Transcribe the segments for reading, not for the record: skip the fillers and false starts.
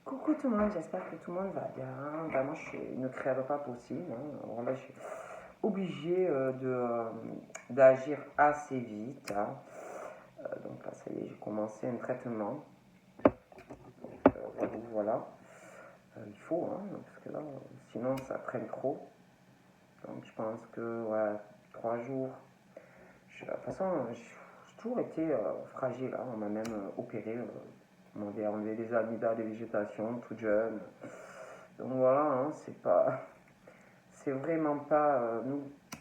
Coucou tout le monde, j'espère que tout le monde va bien. Ben, moi, ne crève pas possible, hein. Alors là, je suis obligée d'agir assez vite, hein. Donc là, ça y est, j'ai commencé un traitement. Voilà. Il faut, hein, parce que là, sinon, ça traîne trop. Donc je pense que, ouais, 3 jours. De toute façon, j'ai toujours été fragile, hein. On m'a même opéré. On m'avait enlevé des amygdales de végétation toute jeune. Donc voilà, hein, c'est vraiment pas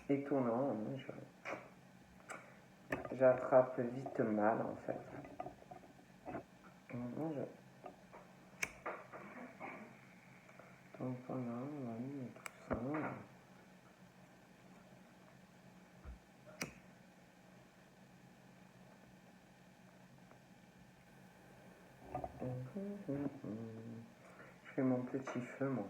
étonnant, hein. J'attrape vite mal en fait. Donc voilà, on va mettre tout ça. Je fais mon petit feu, moi.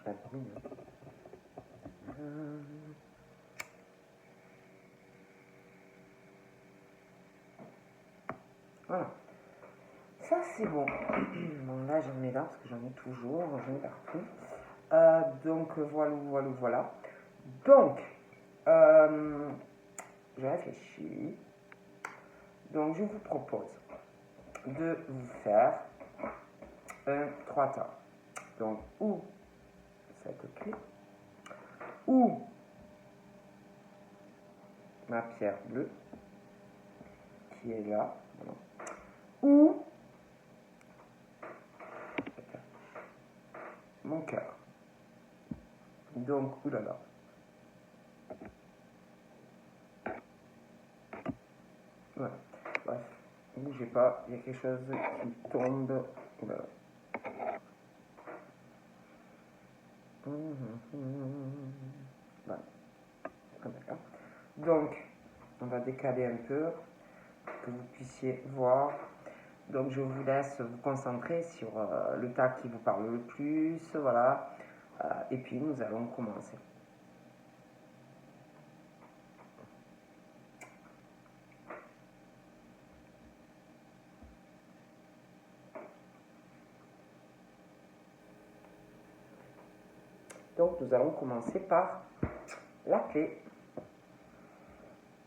Ça brûle, hein. Voilà. Ça c'est bon. Bon là j'en ai là parce que j'en ai toujours, j'en ai partout. Donc voilà. Donc, je réfléchis. Donc je vous propose de vous faire un 3 temps. Donc ou cette clé, ou ma pierre bleue qui est là, voilà. Ou mon cœur. Donc, oulala. Voilà. Bref, ne bougez pas, il y a quelque chose qui tombe. Oulala. Voilà. D'accord. Donc, on va décaler un peu pour que vous puissiez voir. Donc, je vous laisse vous concentrer sur le tas qui vous parle le plus. Voilà. Et puis, nous allons commencer. Donc, nous allons commencer par la clé.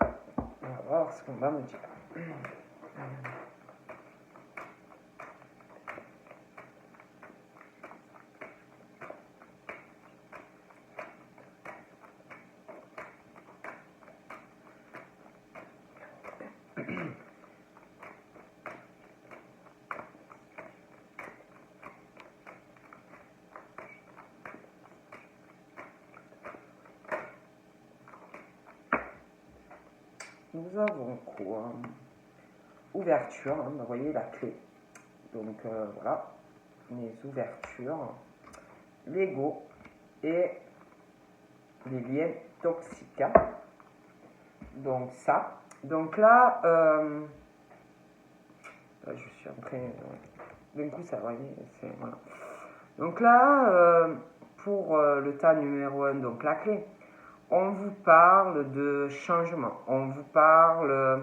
On va voir ce qu'on va me dire. Nous avons quoi? Ouverture, hein, vous voyez la clé. Donc voilà, les ouvertures, l'ego et les liens toxiques. Donc ça. Donc là, je suis en train. D'un coup, ça va. Voilà. Donc là, pour le tas numéro 1, donc la clé, on vous parle de changement. On vous parle.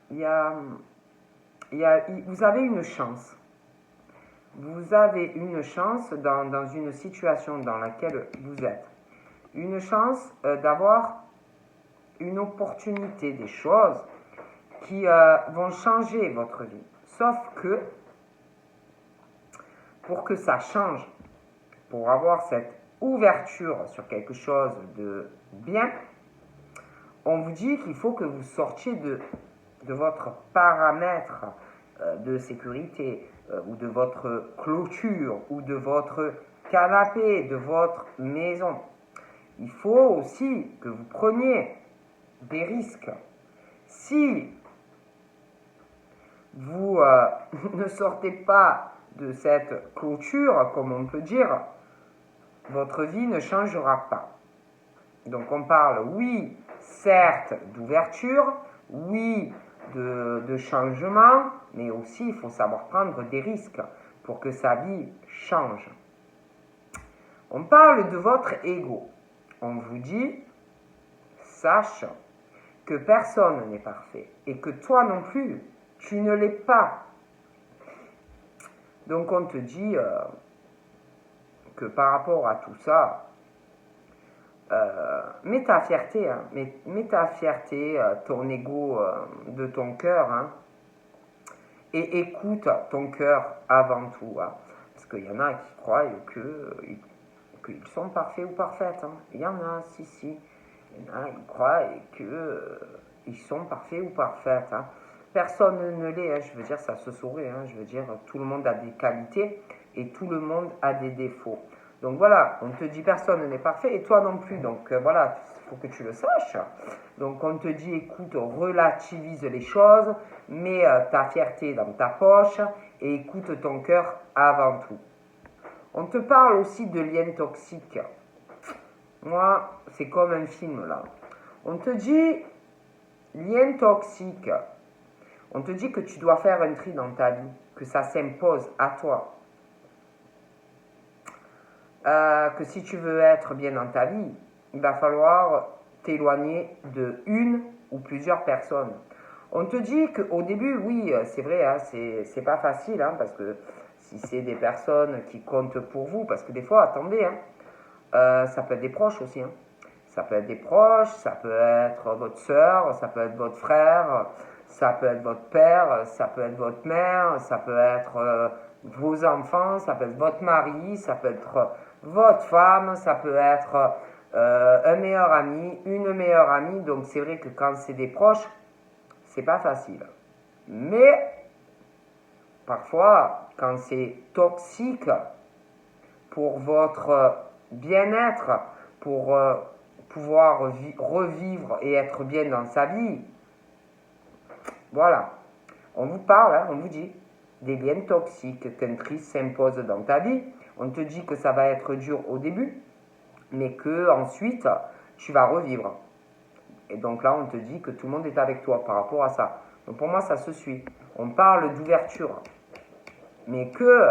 Vous avez une chance. Vous avez une chance dans une situation dans laquelle vous êtes. Une chance d'avoir une opportunité, des choses qui vont changer votre vie. Sauf que, pour que ça change, pour avoir cette ouverture sur quelque chose de bien, on vous dit qu'il faut que vous sortiez de votre paramètre de sécurité ou de votre clôture ou de votre canapé, de votre maison. Il faut aussi que vous preniez des risques. Si vous ne sortez pas de cette clôture, comme on peut dire, votre vie ne changera pas. Donc on parle, oui, certes, d'ouverture, oui, de changement, mais aussi il faut savoir prendre des risques. pour que sa vie change. On parle de votre ego. On vous dit, sache que personne n'est parfait et que toi non plus, tu ne l'es pas. Donc on te dit que par rapport à tout ça, mets ta fierté, hein, mets ta fierté, ton ego de ton cœur, hein, et écoute ton cœur avant tout. Hein, parce qu'il y en a qui croient qu'ils sont parfaits ou parfaites. Hein. Il y en a, si. Il y en a qui croient qu'ils sont parfaits ou parfaites. Hein. Personne ne l'est, hein, je veux dire, ça se saurait. Hein, je veux dire, tout le monde a des qualités et tout le monde a des défauts. Donc voilà, on te dit personne n'est parfait et toi non plus. Donc voilà, il faut que tu le saches. Donc on te dit écoute, relativise les choses, mets ta fierté dans ta poche et écoute ton cœur avant tout. On te parle aussi de liens toxiques. Moi, c'est comme un film là. On te dit lien toxique. On te dit que tu dois faire un tri dans ta vie, que ça s'impose à toi. Que si tu veux être bien dans ta vie, il va falloir t'éloigner de une ou plusieurs personnes. On te dit qu'au début, oui, c'est vrai, hein, c'est pas facile, hein, parce que si c'est des personnes qui comptent pour vous, parce que des fois, attendez, hein, ça peut être des proches aussi. Hein. Ça peut être des proches, ça peut être votre soeur, ça peut être votre frère, ça peut être votre père, ça peut être votre mère, ça peut être vos enfants, ça peut être votre mari, ça peut être votre femme, ça peut être un meilleur ami, une meilleure amie. Donc c'est vrai que quand c'est des proches, c'est pas facile. Mais parfois, quand c'est toxique pour votre bien-être, pour pouvoir revivre et être bien dans sa vie, voilà. On vous parle, hein, on vous dit des liens toxiques, qu'un tri s'impose dans ta vie. On te dit que ça va être dur au début, mais que ensuite tu vas revivre. Et donc là, on te dit que tout le monde est avec toi par rapport à ça. Donc pour moi, ça se suit. On parle d'ouverture, mais que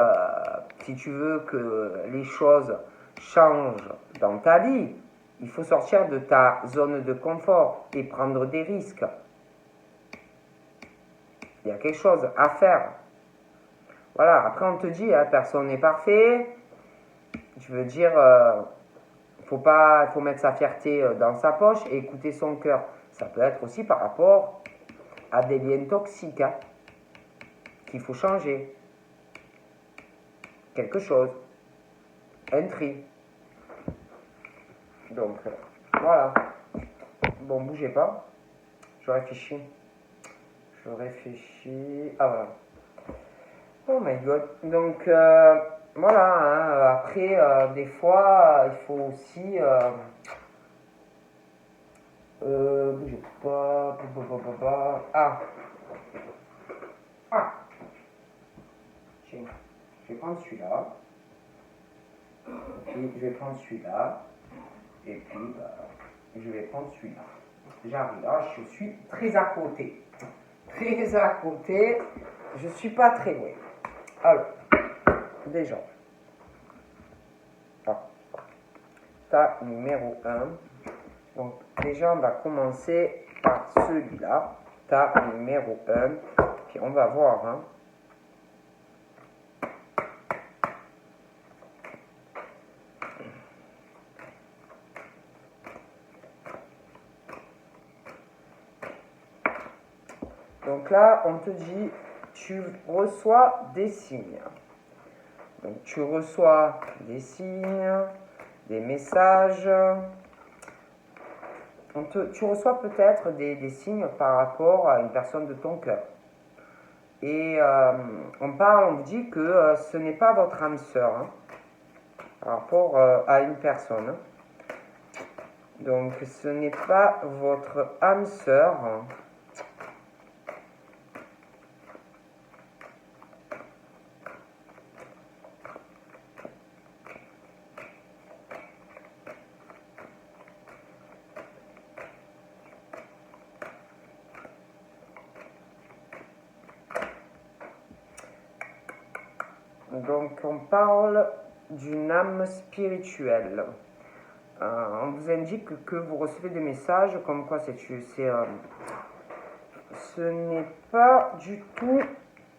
si tu veux que les choses changent dans ta vie, il faut sortir de ta zone de confort et prendre des risques. Il y a quelque chose à faire. Voilà, après on te dit, hein, personne n'est parfait. Je veux dire, faut mettre sa fierté dans sa poche et écouter son cœur. Ça peut être aussi par rapport à des liens toxiques, hein, qu'il faut changer. Quelque chose. Un tri. Donc, voilà. Bon, bougez pas. Je réfléchis. Ah, voilà. Oh my god. Donc, voilà. Hein. Après, des fois, il faut aussi... bougez pas. Ah. Tiens. Je vais prendre celui-là. Puis, je vais prendre celui-là. Et puis, je vais prendre celui-là. J'arrive là, je suis très à côté. Très à côté. Je suis pas très loin. Alors, déjà. Tas numéro 1. Donc, déjà, on va commencer par celui-là. Tas numéro 1. Puis, on va voir, hein. Donc là, on te dit, tu reçois des signes. Donc tu reçois des signes, des messages. Tu reçois peut-être des signes par rapport à une personne de ton cœur. Et on vous dit que ce n'est pas votre âme sœur, hein, par rapport à une personne. Donc ce n'est pas votre âme sœur. Donc, on parle d'une âme spirituelle. On vous indique que vous recevez des messages comme quoi ce n'est pas du tout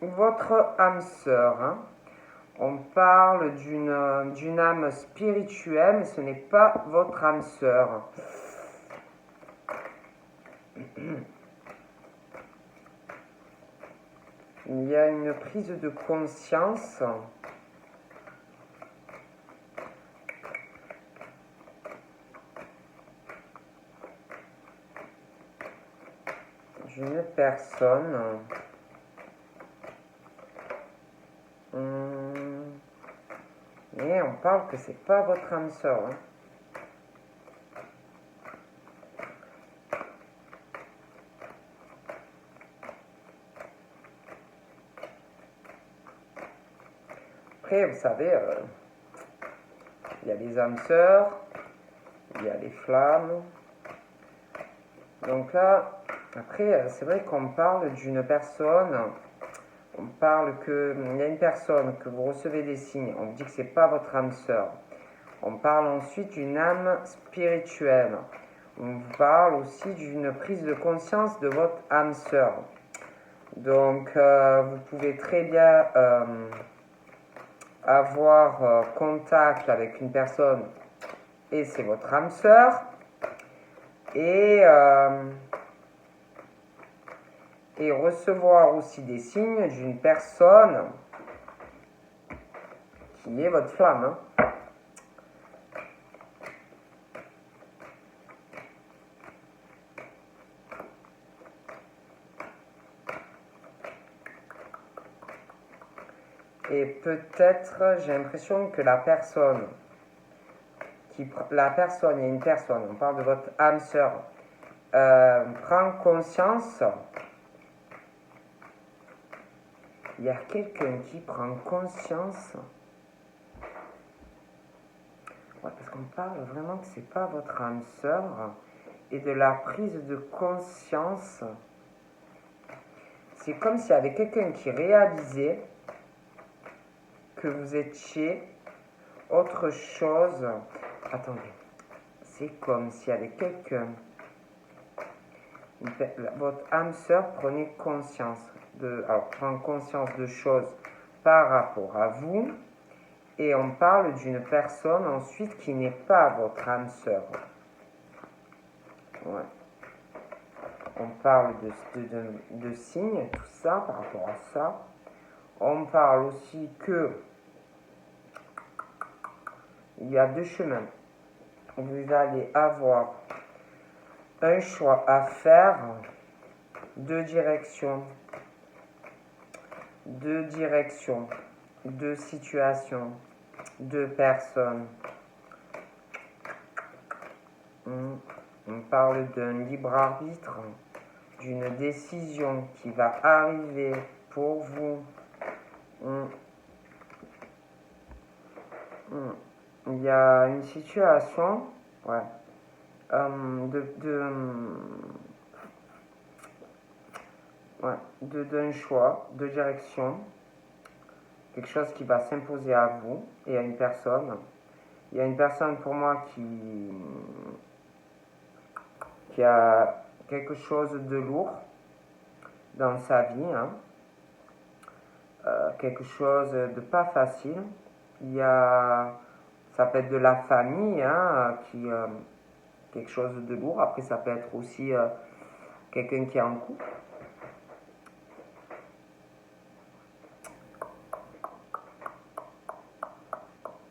votre âme sœur. Hein. On parle d'une âme spirituelle, mais ce n'est pas votre âme sœur. Il y a une prise de conscience d'une personne mais on parle que c'est pas votre âme sœur. Hein. Après, vous savez, il y a les âmes sœurs, il y a les flammes. Donc là, après, c'est vrai qu'on parle d'une personne, on parle qu'il y a une personne que vous recevez des signes, on vous dit que c'est pas votre âme sœur. On parle ensuite d'une âme spirituelle. On parle aussi d'une prise de conscience de votre âme sœur. Donc, vous pouvez très bien avoir contact avec une personne et c'est votre âme sœur. Et recevoir aussi des signes d'une personne qui est votre flamme. Hein. Et peut-être, j'ai l'impression que la personne, il y a une personne, on parle de votre âme sœur, prend conscience. Il y a quelqu'un qui prend conscience. Ouais, parce qu'on parle vraiment que c'est pas votre âme sœur. Et de la prise de conscience. C'est comme s'il y avait quelqu'un qui réalisait que vous étiez autre chose. Attendez. C'est comme s'il y avait quelqu'un. Votre âme sœur prenait conscience prend conscience de choses par rapport à vous. Et on parle d'une personne ensuite qui n'est pas votre âme sœur. Ouais. On parle de signes, tout ça, par rapport à ça. On parle aussi que il y a deux chemins. Vous allez avoir un choix à faire, deux directions, deux situations, deux personnes. On parle d'un libre arbitre, d'une décision qui va arriver pour vous. Il y a une situation, ouais, d'un choix, de direction, quelque chose qui va s'imposer à vous et à une personne. Il y a une personne pour moi qui a quelque chose de lourd dans sa vie, hein. Quelque chose de pas facile. Ça peut être de la famille, hein, quelque chose de lourd. Après, ça peut être aussi quelqu'un qui est en couple.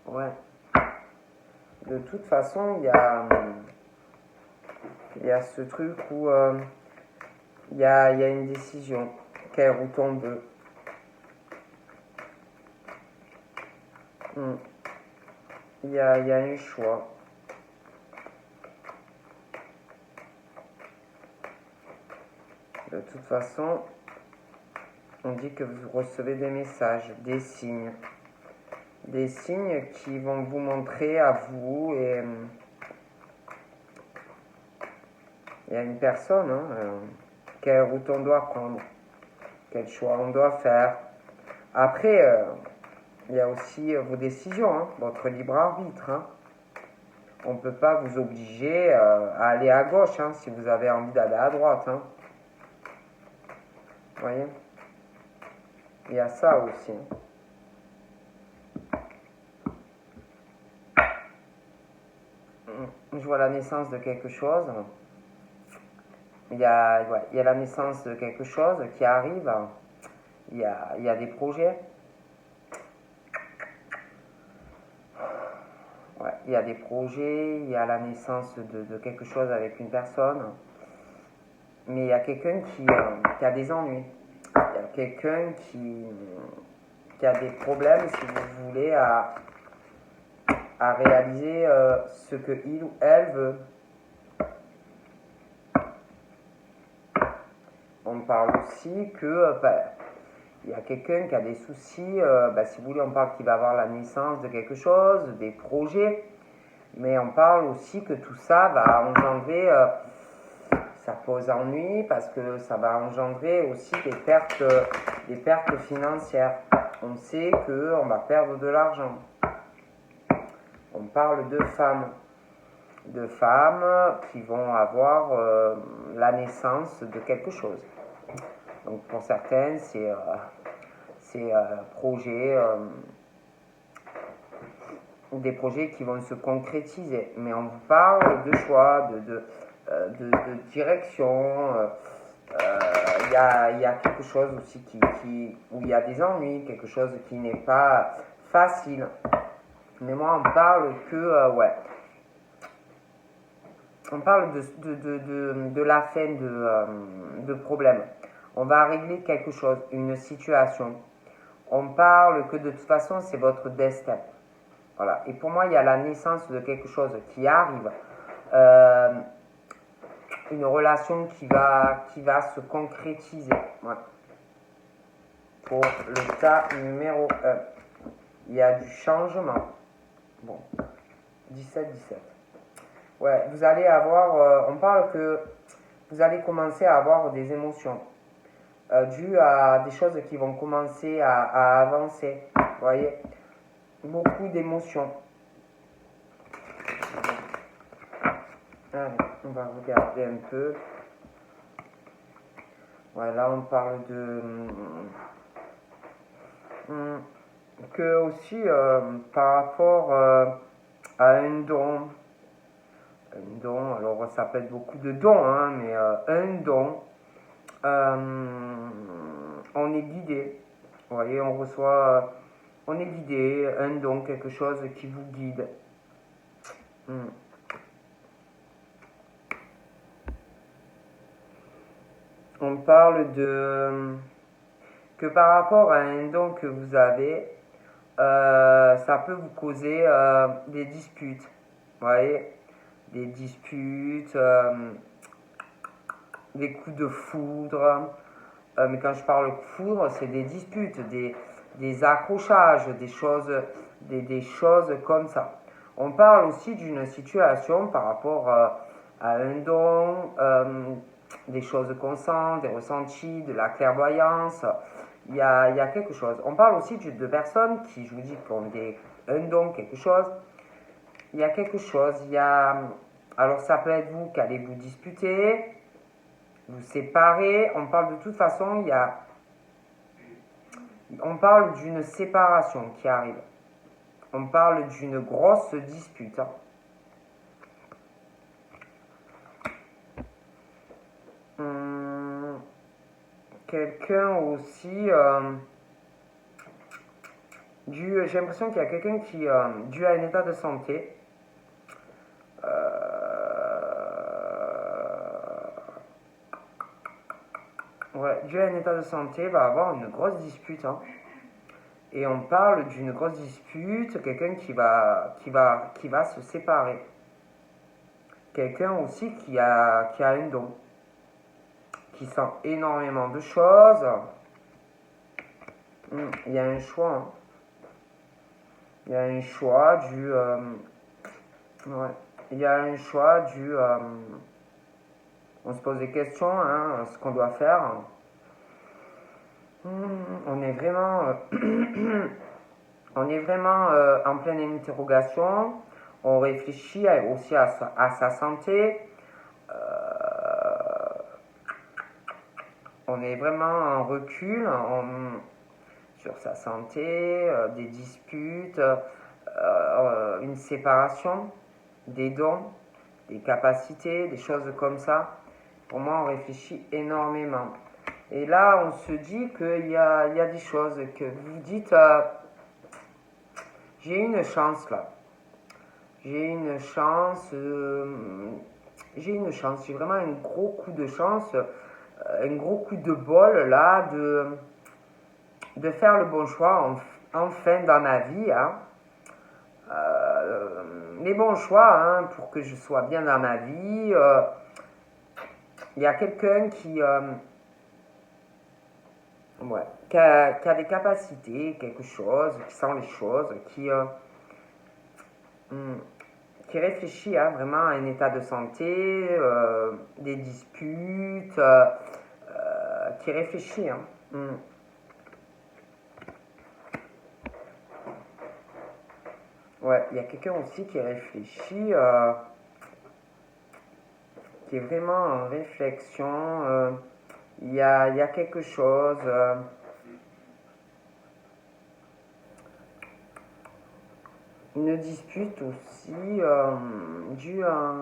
Ouais. De toute façon, il y a ce truc où il y a une décision. Quelle route on veut. Il y a un choix. De toute façon, on dit que vous recevez des messages, des signes. Des signes qui vont vous montrer à vous et il y a une personne, hein, quelle route on doit prendre, quel choix on doit faire. Après, Il y a aussi vos décisions, hein, votre libre arbitre. Hein. On ne peut pas vous obliger à aller à gauche hein, si vous avez envie d'aller à droite. Hein. Vous voyez? Il y a ça aussi. Hein. Je vois la naissance de quelque chose. Il y a la naissance de quelque chose qui arrive. Il y a des projets. Ouais, il y a des projets, il y a la naissance de quelque chose avec une personne. Mais il y a quelqu'un qui a des ennuis. Il y a quelqu'un qui a des problèmes, si vous voulez, à réaliser ce que il ou elle veut. On parle aussi que il y a quelqu'un qui a des soucis, si vous voulez, on parle qu'il va avoir la naissance de quelque chose, des projets, mais on parle aussi que tout ça va engendrer, ça pose ennui parce que ça va engendrer aussi des pertes financières. On sait qu'on va perdre de l'argent. On parle de femmes qui vont avoir la naissance de quelque chose. Donc pour certaines, c'est des projets qui vont se concrétiser. Mais on vous parle de choix, de direction. Il y a quelque chose aussi où il y a des ennuis, quelque chose qui n'est pas facile. Mais moi, on parle que, on parle de la fin de problème. On va régler quelque chose, une situation. On parle que de toute façon, c'est votre destin. Voilà. Et pour moi, il y a la naissance de quelque chose qui arrive. Une relation qui va se concrétiser. Voilà. Pour le cas numéro 1. Il y a du changement. Bon. 17. Ouais, vous allez avoir... on parle que vous allez commencer à avoir des émotions. Dues à des choses qui vont commencer à avancer. Vous voyez? Beaucoup d'émotions. Allez, on va regarder un peu. Voilà, on parle que aussi par rapport à un don. Un don, alors ça peut être beaucoup de dons, hein, mais un don, on est guidé. Vous voyez, on reçoit, on est guidé, un don, quelque chose qui vous guide. On parle que par rapport à un don que vous avez, ça peut vous causer des disputes. Vous voyez, des disputes, des coups de foudre. Mais quand je parle de foudre, c'est des disputes, des accrochages, des choses comme ça. On parle aussi d'une situation par rapport à un don, des choses qu'on sent, des ressentis, de la clairvoyance. Il y a quelque chose. On parle aussi de personnes qui, je vous dis, qui ont un don, quelque chose. Il y a quelque chose. Alors ça peut être vous qui allez vous disputer, vous séparer. On parle de toute façon, on parle d'une séparation qui arrive. On parle d'une grosse dispute. Quelqu'un aussi, j'ai l'impression qu'il y a quelqu'un qui, dû à un état de santé, dû à un état de santé, va avoir une grosse dispute. Hein. Et on parle d'une grosse dispute, quelqu'un qui va se séparer. Quelqu'un aussi qui a un don, qui sent énormément de choses. Il y a un choix. Hein. Il y a un choix il y a un choix on se pose des questions, hein, ce qu'on doit faire. On est vraiment On est vraiment en pleine interrogation. On réfléchit aussi à sa santé. On est vraiment en recul sur sa santé, des disputes, une séparation, des dons, des capacités, des choses comme ça. Pour moi, on réfléchit énormément. Et là, on se dit qu'il y a des choses que vous dites, j'ai une chance là. J'ai une chance, j'ai vraiment un gros coup de chance, un gros coup de bol là, de faire le bon choix enfin dans ma vie. Hein. Les bons choix hein, pour que je sois bien dans ma vie. Il y a quelqu'un qui a des capacités, quelque chose, qui sent les choses, qui réfléchit hein, vraiment à un état de santé, des disputes, qui réfléchit. Hein. Ouais, il y a quelqu'un aussi qui réfléchit, qui est vraiment en réflexion. Il y a quelque chose. Une dispute aussi due à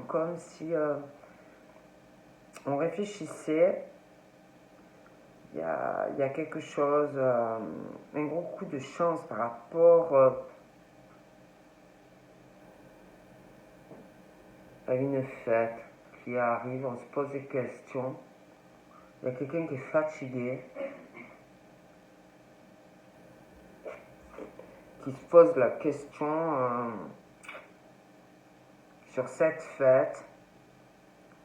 comme si on réfléchissait. Il y a quelque chose, un gros coup de chance par rapport à une fête qui arrive, on se pose des questions. Il y a quelqu'un qui est fatigué, qui se pose la question sur cette fête,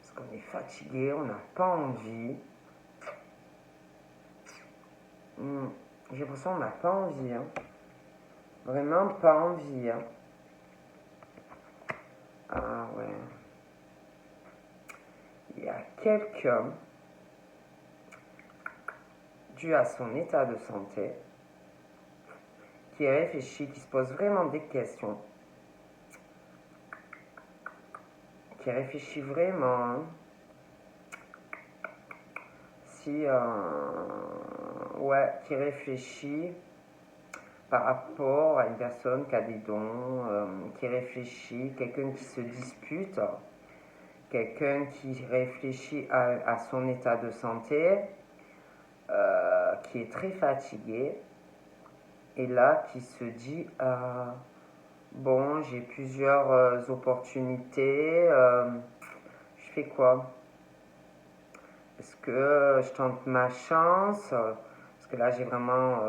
parce qu'on est fatigué, on n'a pas envie. J'ai l'impression qu'on n'a pas envie, hein. Vraiment pas envie. Hein. Ah ouais. Il y a quelqu'un, dû à son état de santé, qui réfléchit, qui se pose vraiment des questions, qui réfléchit vraiment hein, si ouais, qui réfléchit par rapport à une personne qui a des dons, qui réfléchit, quelqu'un qui se dispute, quelqu'un qui réfléchit à son état de santé, qui est très fatigué, et là qui se dit bon, j'ai plusieurs opportunités, je fais quoi? Est-ce que je tente ma chance? Parce que là, j'ai vraiment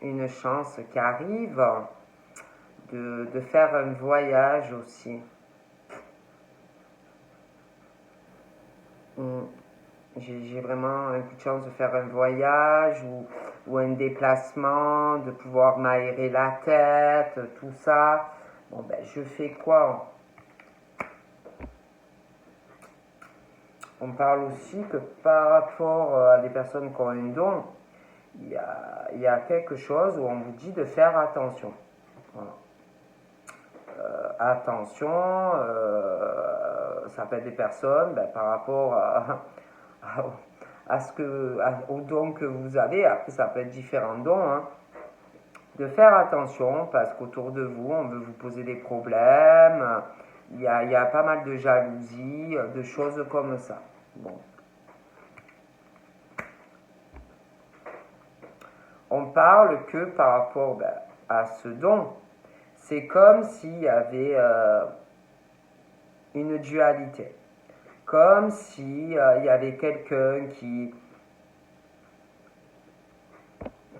une chance qui arrive de faire un voyage aussi. J'ai vraiment un coup de chance de faire un voyage ou un déplacement, de pouvoir m'aérer la tête, tout ça. Bon, ben, je fais quoi? On parle aussi que par rapport à des personnes qui ont un don, il y a quelque chose où on vous dit de faire attention. Voilà. Attention, ça peut être des personnes ben, par rapport aux dons que vous avez, après ça peut être différents dons, hein, de faire attention parce qu'autour de vous, on veut vous poser des problèmes, il y a pas mal de jalousie, de choses comme ça. Bon. On parle que par rapport ben, à ce don, c'est comme s'il y avait une dualité. Comme s'il y avait quelqu'un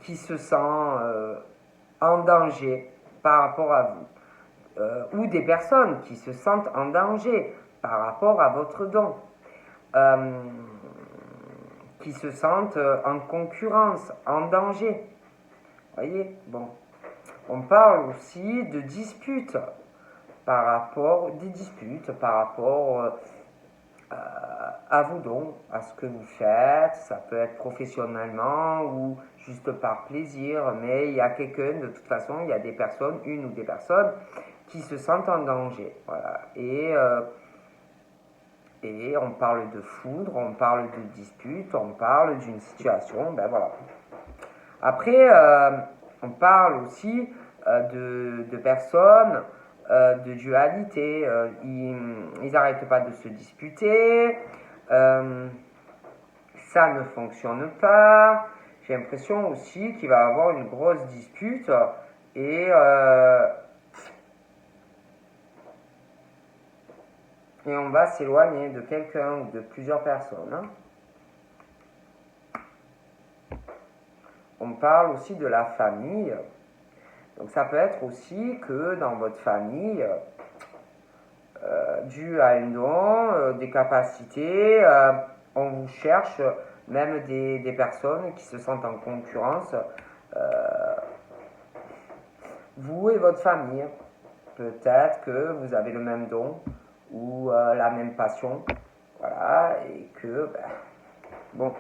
qui se sent en danger par rapport à vous. Ou des personnes qui se sentent en danger par rapport à votre don. Qui se sentent en concurrence, en danger. Voyez, bon. On parle aussi de disputes par rapport à vous donc, à ce que vous faites. Ça peut être professionnellement ou juste par plaisir, mais il y a quelqu'un, de toute façon, il y a des personnes, une ou des personnes, qui se sentent en danger. Voilà. Et on parle de foudre, on parle de dispute, on parle d'une situation, ben voilà. Après, on parle aussi de personnes, de dualité. Ils n'arrêtent pas de se disputer. Ça ne fonctionne pas. J'ai l'impression aussi qu'il va y avoir une grosse dispute et, euh, et on va s'éloigner de quelqu'un ou de plusieurs personnes. Hein. On parle aussi de la famille. Donc ça peut être aussi que dans votre famille, dû à un don, des capacités, on vous cherche même des personnes qui se sentent en concurrence, vous et votre famille. Peut-être que vous avez le même don ou la même passion, voilà, et que, ben, bon,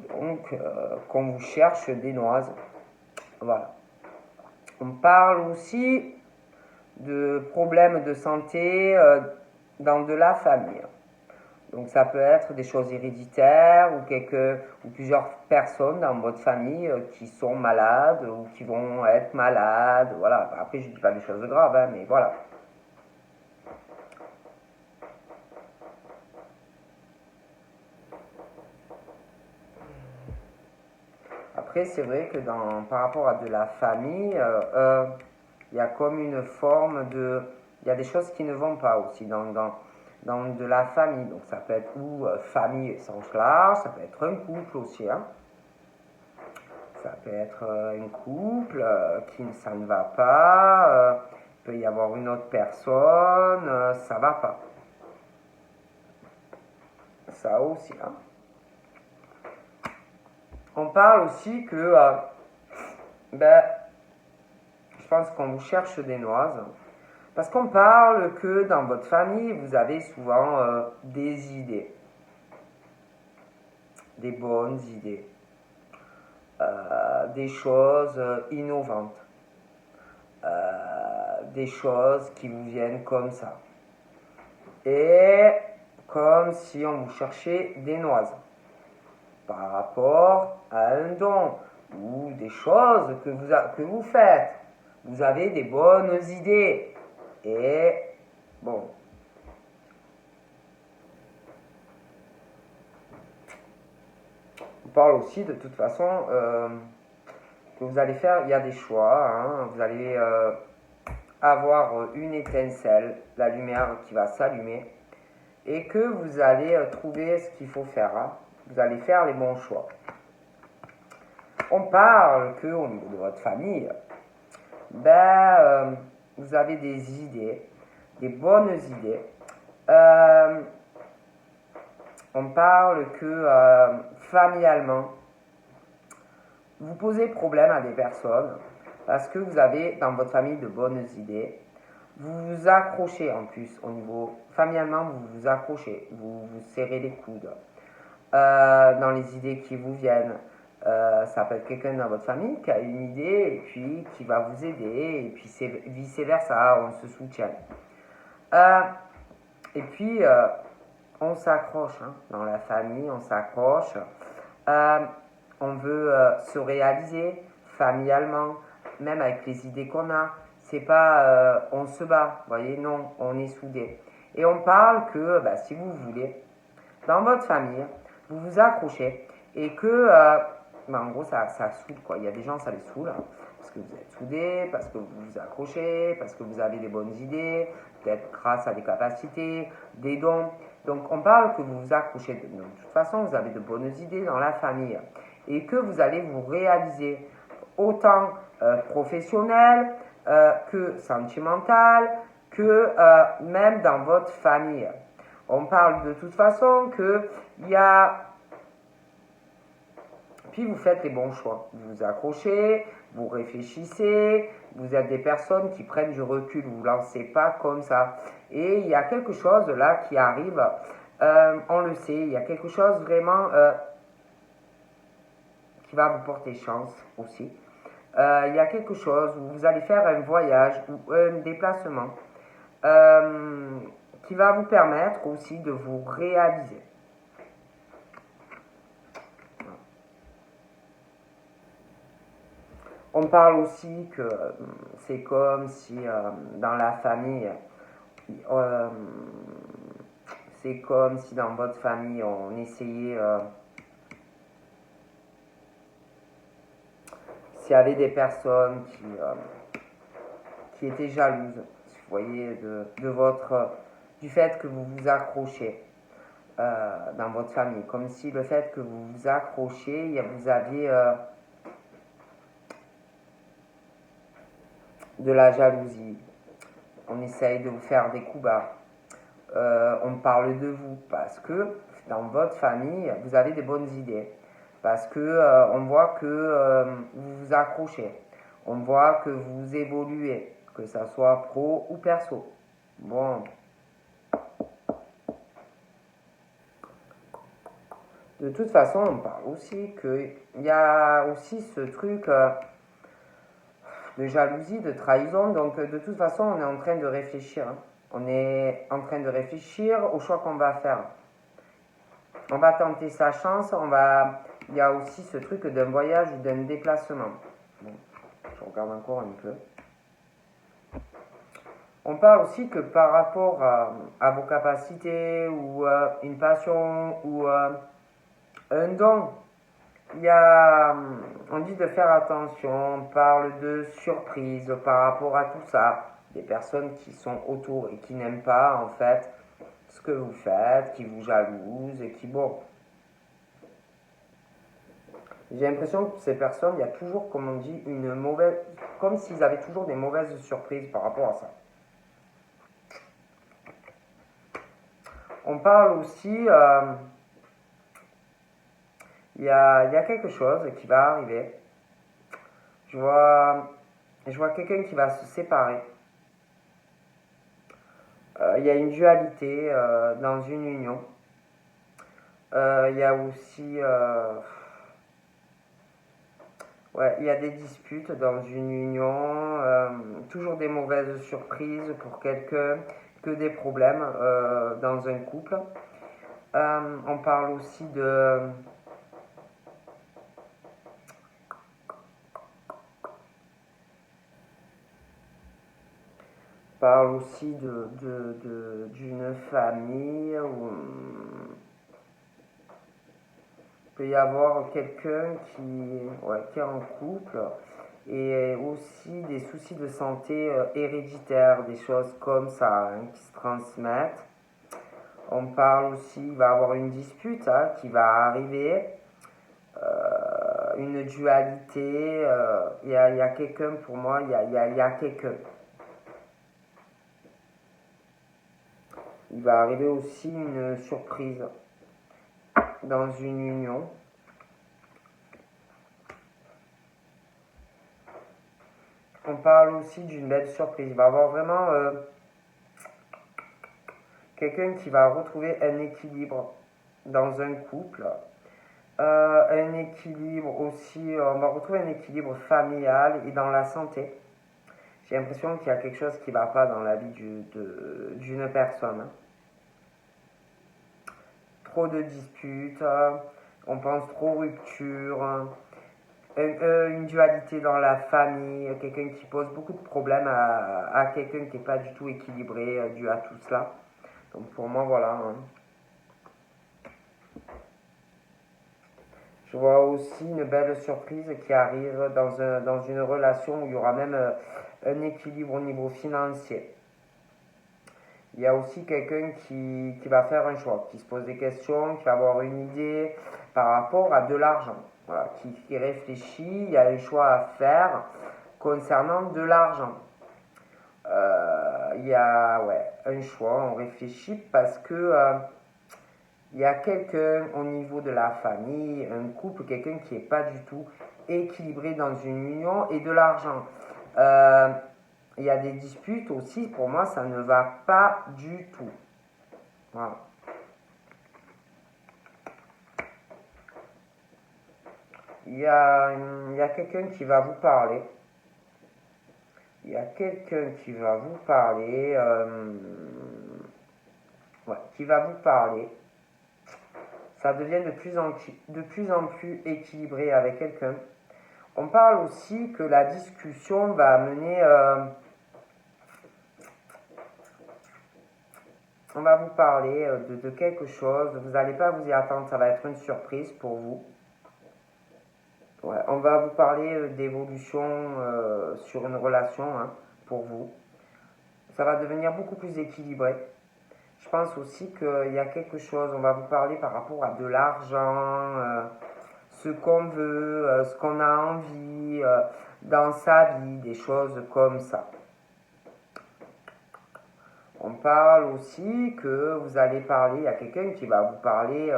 donc, qu'on vous cherche des noises, voilà. On parle aussi de problèmes de santé dans de la famille. Donc ça peut être des choses héréditaires ou plusieurs personnes dans votre famille qui sont malades ou qui vont être malades. Voilà. Après, je ne dis pas des choses graves, hein, mais voilà. Après, c'est vrai que par rapport à de la famille, il y a comme une forme de... Il y a des choses qui ne vont pas aussi dans de la famille. Donc ça peut être famille au sens large, ça peut être un couple aussi. Hein. Ça peut être un couple ça ne va pas. Il peut y avoir une autre personne, ça va pas. Ça aussi. Hein. On parle aussi que je pense qu'on vous cherche des noises. Parce qu'on parle que dans votre famille, vous avez souvent des idées. Des bonnes idées. Des choses innovantes. Des choses qui vous viennent comme ça. Et comme si on vous cherchait des noises. Par rapport à un don ou des choses que vous faites. Vous avez des bonnes idées. Et bon. On parle aussi de toute façon que vous allez faire, il y a des choix. Hein, vous allez avoir une étincelle, la lumière qui va s'allumer. Et que vous allez trouver ce qu'il faut faire. Hein. Vous allez faire les bons choix. On parle qu'au niveau de votre famille, vous avez des idées, des bonnes idées. On parle que familialement, vous posez problème à des personnes parce que vous avez dans votre famille de bonnes idées. Vous vous accrochez en plus au niveau familialement, vous vous accrochez, vous vous serrez les coudes dans les idées qui vous viennent. Ça peut être quelqu'un dans votre famille qui a une idée et puis qui va vous aider et puis c'est vice versa, on se soutient. Et puis on s'accroche hein, dans la famille, on s'accroche. On veut se réaliser familialement, même avec les idées qu'on a. C'est pas on se bat, vous voyez, non, on est soudés. Et on parle que si vous voulez, dans votre famille, vous vous accrochez et que, en gros, ça soude quoi. Il y a des gens, ça les saoule hein, parce que vous êtes soudés, parce que vous vous accrochez, parce que vous avez des bonnes idées, peut-être grâce à des capacités, des dons. Donc, on parle que vous vous accrochez. De toute façon, vous avez de bonnes idées dans la famille et que vous allez vous réaliser autant professionnel que sentimental, que même dans votre famille. On parle de toute façon qu'il y a Puis vous faites les bons choix. Vous vous accrochez, vous réfléchissez, vous êtes des personnes qui prennent du recul, vous ne vous lancez pas comme ça. Et il y a quelque chose là qui arrive, on le sait, il y a quelque chose vraiment qui va vous porter chance aussi. Il y a quelque chose où vous allez faire un voyage ou un déplacement qui va vous permettre aussi de vous réaliser. On parle aussi que c'est comme si dans la famille, c'est comme si dans votre famille on essayait, s'il y avait des personnes qui étaient jalouses, vous voyez, du fait que vous vous accrochez dans votre famille, comme si le fait que vous vous accrochez, vous aviez de la jalousie. On essaye de vous faire des coups bas. On parle de vous parce que dans votre famille, vous avez des bonnes idées. Parce que on voit que vous vous accrochez. On voit que vous évoluez, que ça soit pro ou perso. Bon. De toute façon, on parle aussi qu'il y a aussi ce truc de jalousie, de trahison. Donc, de toute façon, on est en train de réfléchir. On est en train de réfléchir au choix qu'on va faire. On va tenter sa chance. Il y a aussi ce truc d'un voyage ou d'un déplacement. Bon, je regarde encore un peu. On parle aussi que par rapport à vos capacités ou une passion ou un don, on dit de faire attention, on parle de surprise par rapport à tout ça. Des personnes qui sont autour et qui n'aiment pas en fait ce que vous faites, qui vous jalousent et qui, bon. J'ai l'impression que ces personnes, il y a toujours, comme on dit, comme s'ils avaient toujours des mauvaises surprises par rapport à ça. On parle aussi, il y a quelque chose qui va arriver. Je vois quelqu'un qui va se séparer. Il y a une dualité dans une union. Il y a aussi... il y a des disputes dans une union, toujours des mauvaises surprises pour quelqu'un, que des problèmes dans un couple. On parle aussi d'une famille où il peut y avoir quelqu'un qui est en couple et aussi des soucis de santé héréditaires, des choses comme ça qui se transmettent. On parle aussi, il va y avoir une dispute qui va arriver, une dualité, il y a quelqu'un pour moi, il y a quelqu'un. Il va arriver aussi une surprise dans une union. On parle aussi d'une belle surprise. Il va y avoir vraiment quelqu'un qui va retrouver un équilibre dans un couple. Un équilibre aussi, on va retrouver un équilibre familial et dans la santé. J'ai l'impression qu'il y a quelque chose qui ne va pas dans la vie d'une personne. Trop de disputes, on pense trop rupture, une dualité dans la famille, quelqu'un qui pose beaucoup de problèmes à quelqu'un qui n'est pas du tout équilibré dû à tout cela. Donc pour moi, voilà. Je vois aussi une belle surprise qui arrive dans une relation où il y aura même un équilibre au niveau financier. Il y a aussi quelqu'un qui va faire un choix, qui se pose des questions, qui va avoir une idée par rapport à de l'argent. Voilà, qui réfléchit, il y a un choix à faire concernant de l'argent. Il y a un choix, on réfléchit parce que Il y a quelqu'un au niveau de la famille, un couple, quelqu'un qui n'est pas du tout équilibré dans une union et de l'argent. Il y a des disputes aussi, pour moi, ça ne va pas du tout. Voilà. Il y a quelqu'un qui va vous parler. Il y a quelqu'un qui va vous parler. Ouais, qui va vous parler. Ça devient de plus en plus équilibré avec quelqu'un. On parle aussi que la discussion va mener... on va vous parler de quelque chose. Vous n'allez pas vous y attendre. Ça va être une surprise pour vous. Ouais, on va vous parler d'évolution sur une relation hein, pour vous. Ça va devenir beaucoup plus équilibré. Je pense aussi qu'il y a quelque chose, on va vous parler par rapport à de l'argent, ce qu'on veut, ce qu'on a envie dans sa vie, des choses comme ça. On parle aussi que vous allez parler, il y a quelqu'un qui va vous parler,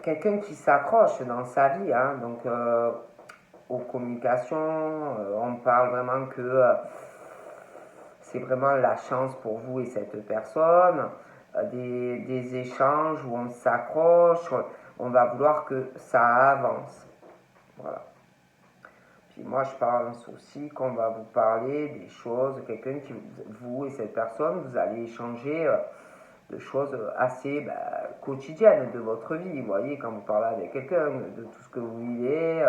quelqu'un qui s'accroche dans sa vie, hein, donc aux communications, on parle vraiment que c'est vraiment la chance pour vous et cette personne, des échanges où on s'accroche, on va vouloir que ça avance. Voilà. Puis moi, je pense aussi qu'on va vous parler des choses, quelqu'un qui, vous et cette personne, vous allez échanger de choses assez quotidiennes de votre vie. Vous voyez, quand vous parlez avec quelqu'un, de tout ce que vous vivez,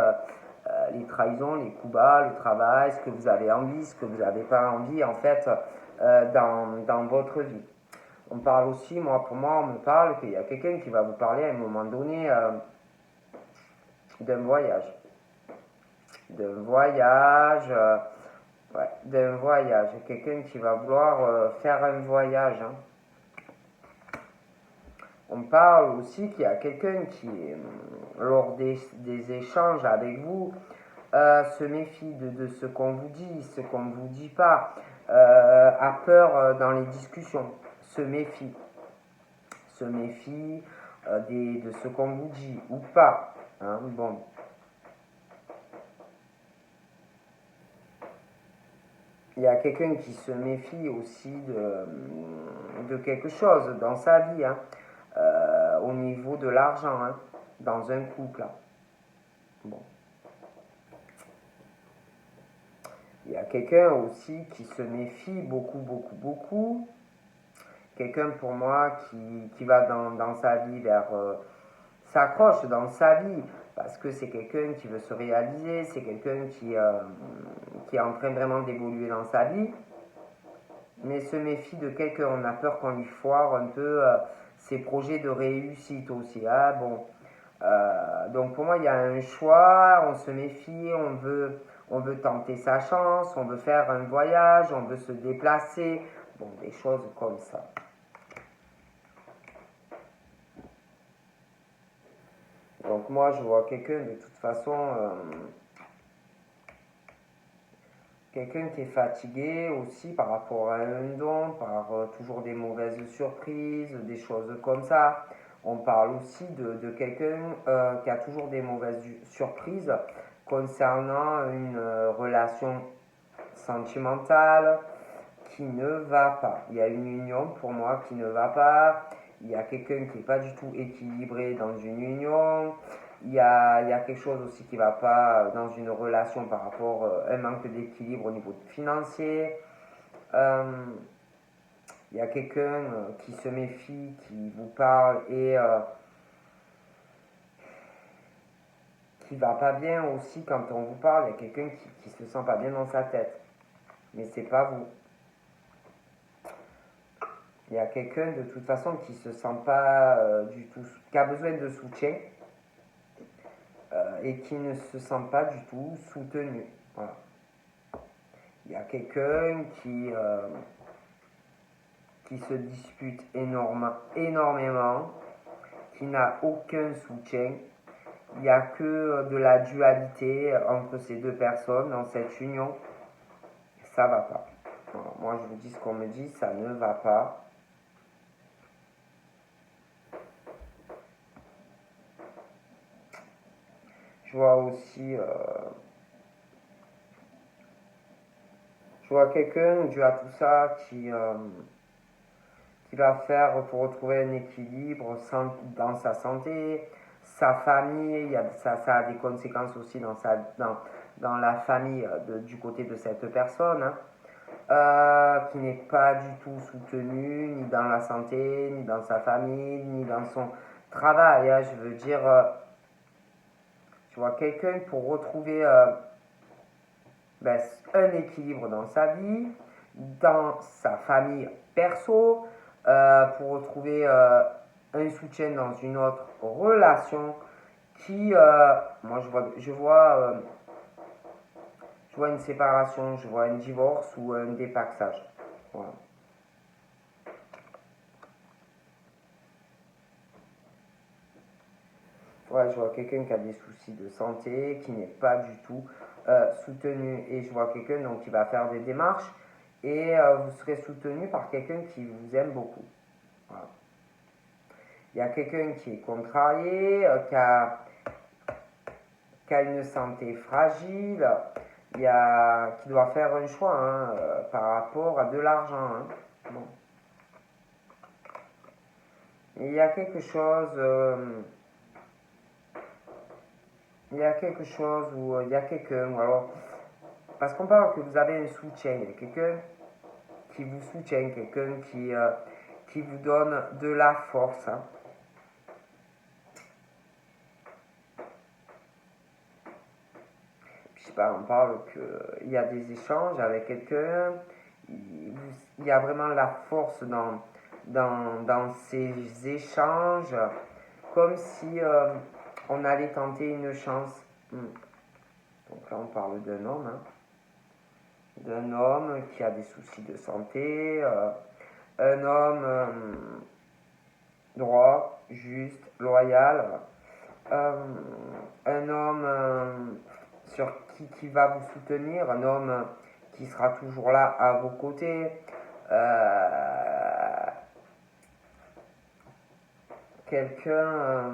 les trahisons, les coups bas, le travail, ce que vous avez envie, ce que vous n'avez pas envie, en fait, dans votre vie. On parle aussi, pour moi, on me parle qu'il y a quelqu'un qui va vous parler à un moment donné d'un voyage. D'un voyage, ouais, d'un voyage. Quelqu'un qui va vouloir faire un voyage. Hein. On parle aussi qu'il y a quelqu'un qui, lors des échanges avec vous, se méfie de ce qu'on vous dit, ce qu'on ne vous dit pas, a peur dans les discussions, se méfie de ce qu'on vous dit ou pas. Hein, bon. Il y a quelqu'un qui se méfie aussi de quelque chose dans sa vie, hein, au niveau de l'argent, hein, dans un couple. Hein. Bon. Il y a quelqu'un aussi qui se méfie beaucoup. Quelqu'un pour moi qui va dans sa vie s'accroche dans sa vie parce que c'est quelqu'un qui veut se réaliser, c'est quelqu'un qui est en train vraiment d'évoluer dans sa vie, mais se méfie de quelqu'un. On a peur qu'on lui foire un peu ses projets de réussite aussi. Ah, bon. Donc pour moi, il y a un choix, on se méfie, on veut tenter sa chance, on veut faire un voyage, on veut se déplacer, bon, des choses comme ça. Donc moi, je vois quelqu'un de toute façon, quelqu'un qui est fatigué aussi par rapport à un don, par toujours des mauvaises surprises, des choses comme ça. On parle aussi de quelqu'un qui a toujours des mauvaises surprises concernant une relation sentimentale qui ne va pas. Il y a une union pour moi qui ne va pas. Il y a quelqu'un qui n'est pas du tout équilibré dans une union. Il y a quelque chose aussi qui ne va pas dans une relation par rapport à un manque d'équilibre au niveau financier. Il y a quelqu'un qui se méfie, qui vous parle et qui va pas bien aussi quand on vous parle. Il y a quelqu'un qui se sent pas bien dans sa tête. Mais c'est pas vous. Il y a quelqu'un de toute façon qui se sent pas du tout, qui a besoin de soutien et qui ne se sent pas du tout soutenu. Voilà. Il y a quelqu'un qui se dispute énormément, qui n'a aucun soutien. Il n'y a que de la dualité entre ces deux personnes dans cette union. Ça va pas. Voilà. Moi, je vous dis ce qu'on me dit, ça ne va pas. Je vois aussi, je vois quelqu'un dû à tout ça qui va faire pour retrouver un équilibre dans sa santé, sa famille, ça a des conséquences aussi dans la famille du côté de cette personne, hein, qui n'est pas du tout soutenu ni dans la santé, ni dans sa famille, ni dans son travail, hein. Je veux dire, je vois quelqu'un pour retrouver ben, un équilibre dans sa vie, dans sa famille perso, pour retrouver un soutien dans une autre relation qui, moi je vois une séparation, je vois un divorce ou un dépaxage. Voilà. Ouais, je vois quelqu'un qui a des soucis de santé, qui n'est pas du tout soutenu. Et je vois quelqu'un donc qui va faire des démarches et vous serez soutenu par quelqu'un qui vous aime beaucoup. Voilà. Il y a quelqu'un qui est contrarié, qui a une santé fragile, qui doit faire un choix, hein, par rapport à de l'argent, hein. Bon. Il y a quelque chose, il y a quelque chose où il y a quelqu'un, alors, parce qu'on parle que vous avez un soutien, il y a quelqu'un qui vous soutient, quelqu'un qui vous donne de la force, hein. Je sais pas, on parle qu'il y a des échanges avec quelqu'un, il y a vraiment la force dans ces échanges, comme si on allait tenter une chance. Donc là, on parle d'un homme, hein. D'un homme qui a des soucis de santé, un homme droit, juste, loyal, un homme qui va vous soutenir, un homme qui sera toujours là à vos côtés, euh, quelqu'un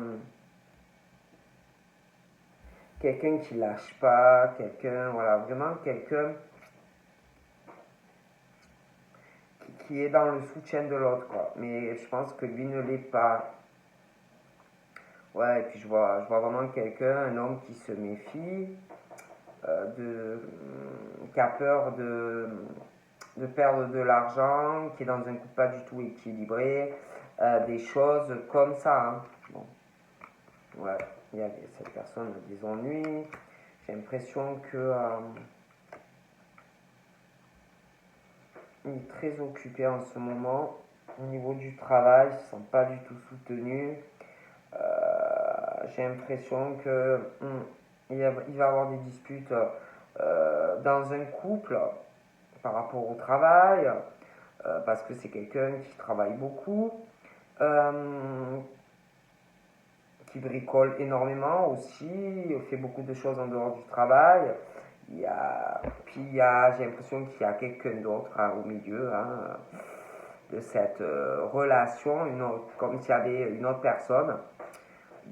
quelqu'un qui lâche pas, quelqu'un, voilà, vraiment quelqu'un qui est dans le soutien de l'autre, quoi. Mais je pense que lui ne l'est pas. Ouais, et puis je vois vraiment quelqu'un, un homme qui se méfie, qui a peur de perdre de l'argent, qui est dans un couple pas du tout équilibré, des choses comme ça, hein. Bon, ouais, il y a cette personne a des ennuis. J'ai l'impression que il est très occupé en ce moment. Au niveau du travail, il ne se sent pas du tout soutenu. J'ai l'impression que il va avoir des disputes dans un couple par rapport au travail, parce que c'est quelqu'un qui travaille beaucoup, euh, qui bricole énormément aussi, fait beaucoup de choses en dehors du travail. J'ai l'impression qu'il y a quelqu'un d'autre, hein, au milieu, hein, de cette relation, comme s'il y avait une autre personne.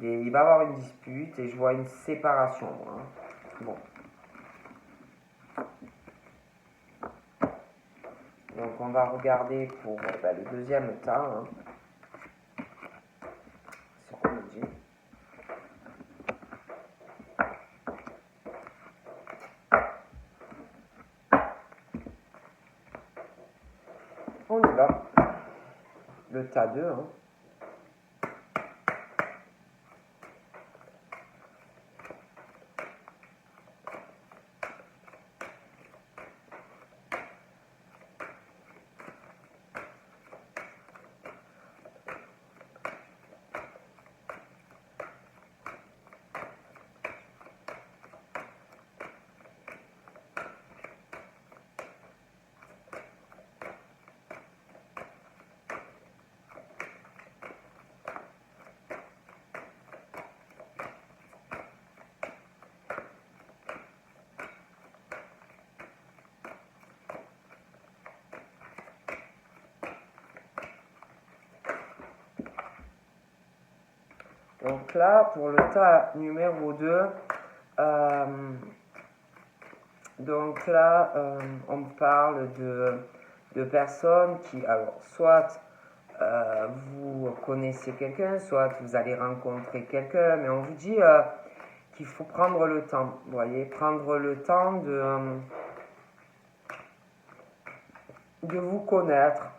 Il va y avoir une dispute et je vois une séparation, hein. Bon. Donc on va regarder pour le deuxième tas, hein, sur qu'on me dit. On y va. Le tas 2, hein. Donc là, pour le tas numéro 2, Donc là, on parle de personnes qui, alors, soit vous connaissez quelqu'un, soit vous allez rencontrer quelqu'un, mais on vous dit qu'il faut prendre le temps, vous voyez, prendre le temps de vous connaître,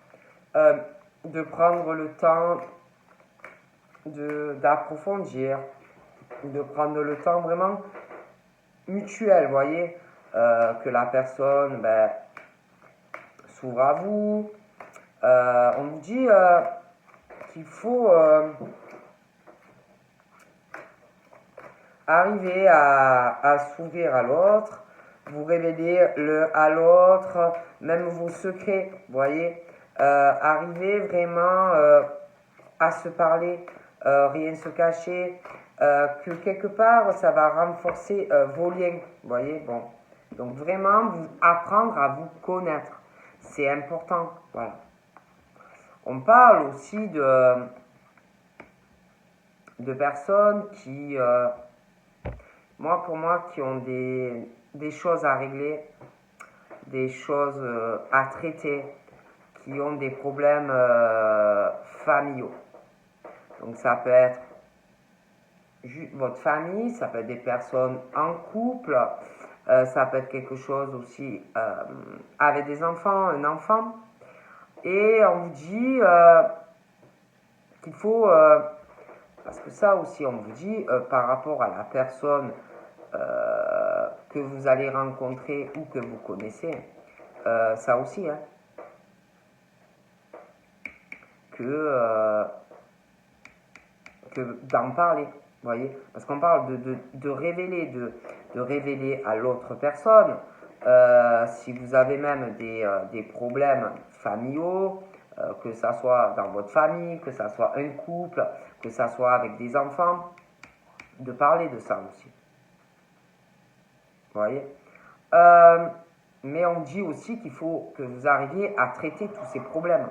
de prendre le temps d'approfondir, de prendre le temps vraiment mutuel, vous voyez, que la personne s'ouvre à vous. On vous dit qu'il faut arriver à s'ouvrir à l'autre, vous révéler à l'autre, même vos secrets, vous voyez, arriver vraiment à se parler, rien se cacher, que quelque part ça va renforcer vos liens, vous voyez, bon. Donc vraiment vous apprendre à vous connaître, c'est important, voilà. On parle aussi de personnes qui, pour moi, qui ont des choses à régler, des choses à traiter, qui ont des problèmes familiaux. Donc ça peut être votre famille, ça peut être des personnes en couple, ça peut être quelque chose aussi avec des enfants, un enfant. Et on vous dit qu'il faut, parce que ça aussi on vous dit par rapport à la personne que vous allez rencontrer ou que vous connaissez, ça aussi, hein, que d'en parler, vous voyez, parce qu'on parle de révéler, de révéler à l'autre personne, si vous avez même des problèmes familiaux, que ça soit dans votre famille, que ça soit un couple, que ça soit avec des enfants, de parler de ça aussi, vous voyez. Mais on dit aussi qu'il faut que vous arriviez à traiter tous ces problèmes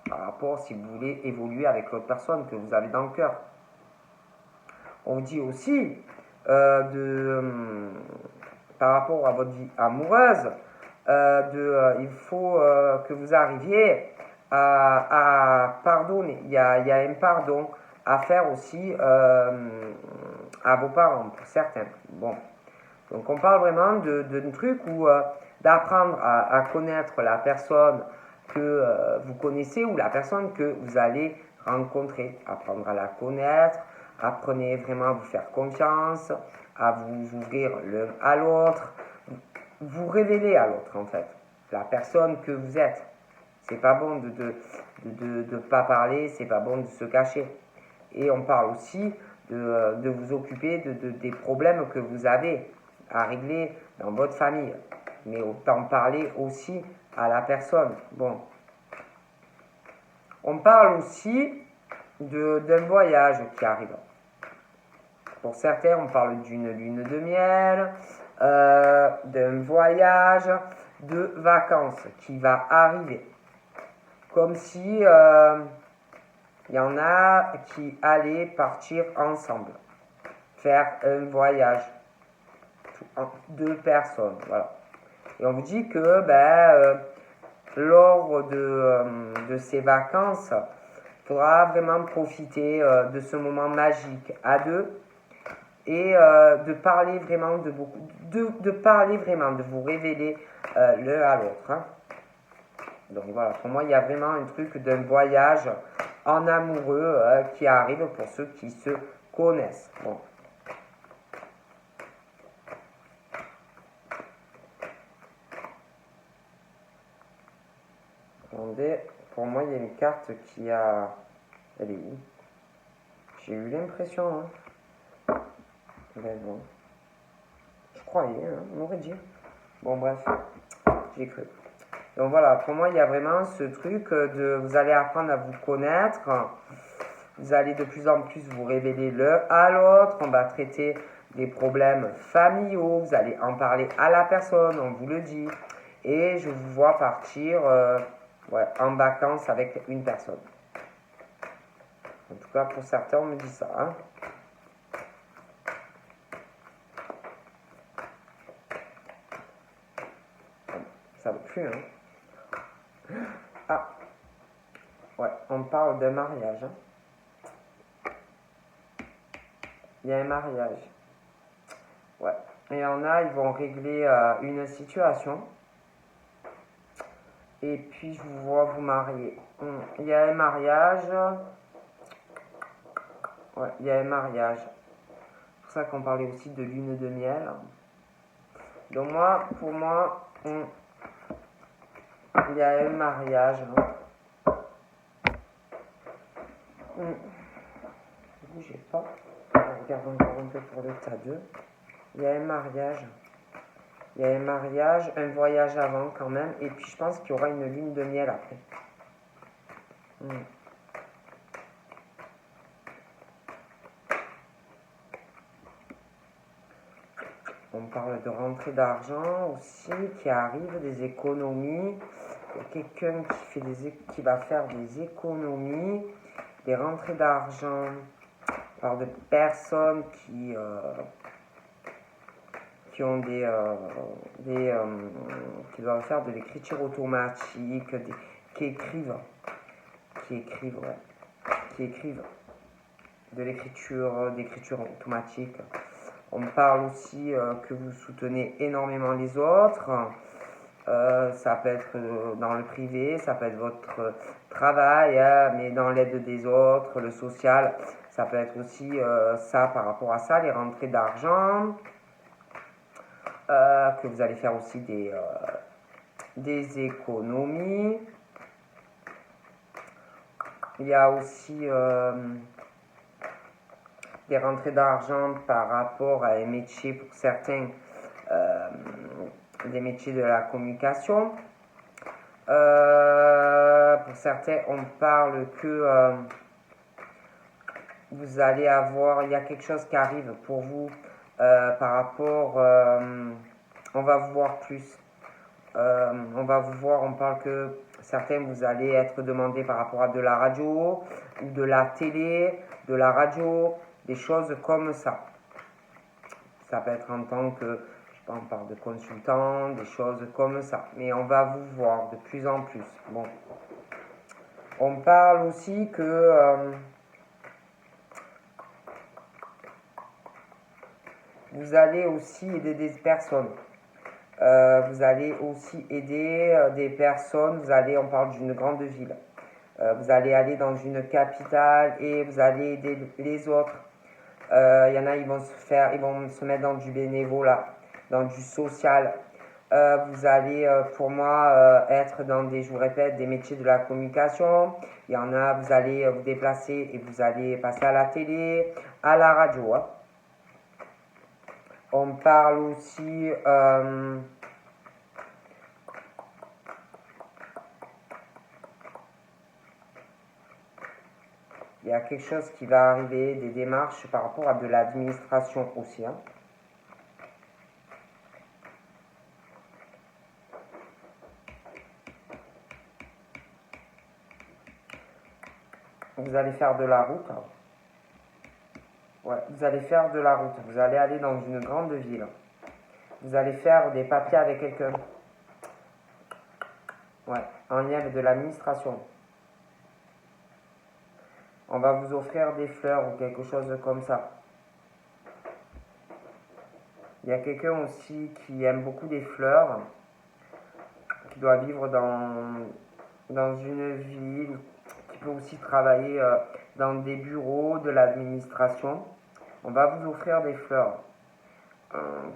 par rapport si vous voulez évoluer avec l'autre personne que vous avez dans le cœur. On dit aussi par rapport à votre vie amoureuse, il faut que vous arriviez à pardonner. Il y a un pardon à faire aussi à vos parents, pour certains. Bon. Donc on parle vraiment de trucs où d'apprendre à connaître la personne que vous connaissez ou la personne que vous allez rencontrer. Apprendre à la connaître, apprenez vraiment à vous faire confiance, à vous ouvrir l'un à l'autre, vous révéler à l'autre en fait, la personne que vous êtes. C'est pas bon de pas parler, c'est pas bon de se cacher. Et on parle aussi de vous occuper des problèmes que vous avez à régler dans votre famille, mais autant parler aussi à la personne. Bon. On parle aussi d'un voyage qui arrive. Pour certains, on parle d'une lune de miel, d'un voyage, de vacances qui va arriver. Comme si il y en a qui allaient partir ensemble, faire un voyage. Deux personnes, voilà. Et on vous dit que lors de ces vacances, il faudra vraiment profiter de ce moment magique à deux et de parler vraiment de parler vraiment, de vous révéler l'un à l'autre. Hein. Donc voilà, pour moi, il y a vraiment un truc d'un voyage en amoureux qui arrive pour ceux qui se connaissent. Bon. Attendez, pour moi, il y a une carte qui a... Elle est où? J'ai eu l'impression, hein. Ben bon. Je croyais, hein, on aurait dit. Bon, bref, j'ai cru. Donc voilà, pour moi, il y a vraiment ce truc de... Vous allez apprendre à vous connaître. Vous allez de plus en plus vous révéler l'un à l'autre. On va traiter des problèmes familiaux. Vous allez en parler à la personne, on vous le dit. Et je vous vois partir en vacances avec une personne. En tout cas, pour certains, on me dit ça. Hein. ça veut plus. Hein. Ah, ouais, on parle de mariage. Hein. Il y a un mariage. Ouais. Et il y en a, ils vont régler une situation. Et puis, je vous vois vous marier. Il y a un mariage. Ouais, il y a un mariage. C'est pour ça qu'on parlait aussi de lune de miel. Donc moi, pour moi, il y a un mariage. Ne bougez pas. On regarde encore un peu pour le tas 2. Il y a un mariage. Il y a un mariage, un voyage avant quand même. Et puis je pense qu'il y aura une lune de miel après. On parle de rentrée d'argent aussi qui arrive, des économies. Il y a quelqu'un qui va faire des économies, des rentrées d'argent. On parle de personnes qui ont qui doivent faire de l'écriture automatique, qui écrivent de d'écriture automatique. On parle aussi que vous soutenez énormément les autres. Ça peut être dans le privé, ça peut être votre travail, mais dans l'aide des autres, le social, ça peut être aussi ça par rapport à ça, les rentrées d'argent. Que vous allez faire aussi des économies. Il y a aussi des rentrées d'argent par rapport à un métier pour certains, des métiers de la communication. Pour certains, on parle que vous allez avoir, il y a quelque chose qui arrive pour vous par rapport, on va vous voir plus. On va vous voir, on parle que certains, vous allez être demandés par rapport à de la radio, ou de la télé, de la radio, des choses comme ça. Ça peut être en tant que, je sais pas, on parle de consultant, des choses comme ça. Mais on va vous voir de plus en plus. Bon. On parle aussi que vous allez aussi aider des personnes. Vous allez aussi aider des personnes. On parle d'une grande ville. Vous allez aller dans une capitale et vous allez aider les autres. Il y en a, ils vont se mettre dans du bénévolat, dans du social. Vous allez, pour moi, être dans je vous répète, des métiers de la communication. Il y en a, vous allez vous déplacer et vous allez passer à la télé, à la radio. Hein. On parle aussi il y a quelque chose qui va arriver, des démarches par rapport à de l'administration aussi. Hein. Vous allez faire de la route. Hein. Ouais, vous allez faire de la route. Vous allez aller dans une grande ville. Vous allez faire des papiers avec quelqu'un. Ouais, en lien avec de l'administration. On va vous offrir des fleurs ou quelque chose comme ça. Il y a quelqu'un aussi qui aime beaucoup des fleurs, qui doit vivre dans une ville, qui peut aussi travailler dans des bureaux de l'administration. On va vous offrir des fleurs.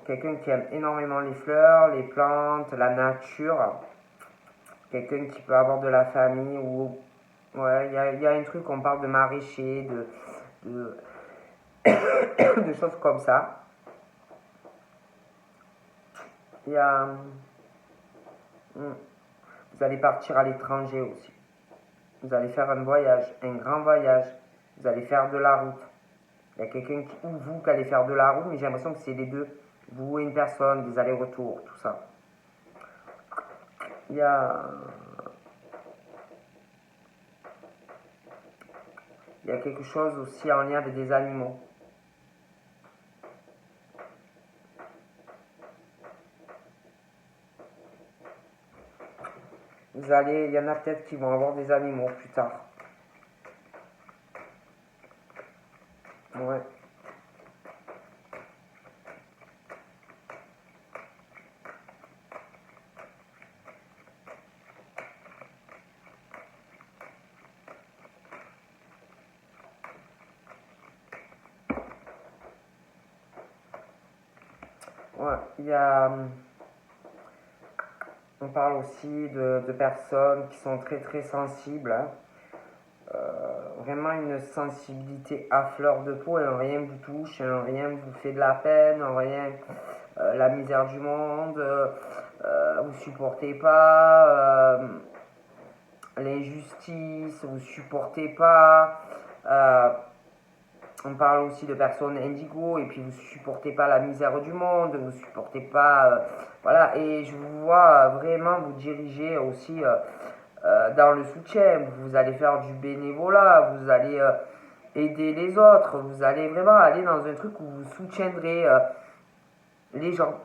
Quelqu'un qui aime énormément les fleurs, les plantes, la nature. Quelqu'un qui peut avoir de la famille ou... Ouais, il y a un truc, on parle de maraîcher, de choses comme ça. Il y a... Vous allez partir à l'étranger aussi. Vous allez faire un voyage, un grand voyage. Vous allez faire de la route. Il y a quelqu'un ou vous qui allez faire de la route, mais j'ai l'impression que c'est les deux. Vous et une personne, des allers-retours, tout ça. Il y a quelque chose aussi en lien avec des animaux. il y en a peut-être qui vont avoir des animaux plus tard. Ouais. Ouais, on parle aussi de personnes qui sont très très sensibles, hein. Vraiment une sensibilité à fleur de peau et rien vous touche, rien vous fait de la peine, rien la misère du monde, vous supportez pas l'injustice, vous supportez pas. On parle aussi de personnes indigo et puis vous supportez pas la misère du monde, vous supportez pas, voilà. Et je vous vois vraiment vous diriger aussi dans le soutien. Vous allez faire du bénévolat, vous allez aider les autres, vous allez vraiment aller dans un truc où vous soutiendrez les gens.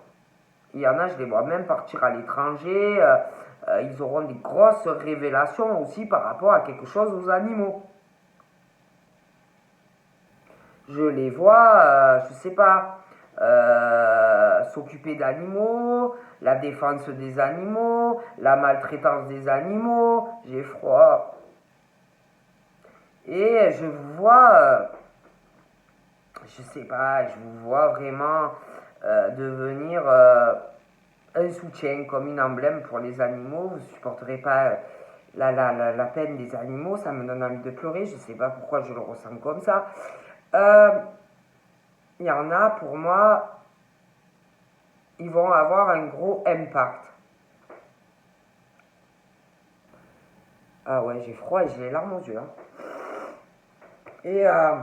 Il y en a, je les vois même partir à l'étranger. Ils auront des grosses révélations aussi par rapport à quelque chose aux animaux. Je les vois, je sais pas, s'occuper d'animaux, la défense des animaux, la maltraitance des animaux. J'ai froid. Et je vous vois, je sais pas, je vous vois vraiment devenir un soutien comme une emblème pour les animaux. Vous ne supporterez pas la peine des animaux, ça me donne envie de pleurer. Je sais pas pourquoi je le ressens comme ça. Euh, Il y en a, pour moi, ils vont avoir un gros impact. Ah ouais, j'ai froid et j'ai les larmes aux yeux, hein. Et, euh,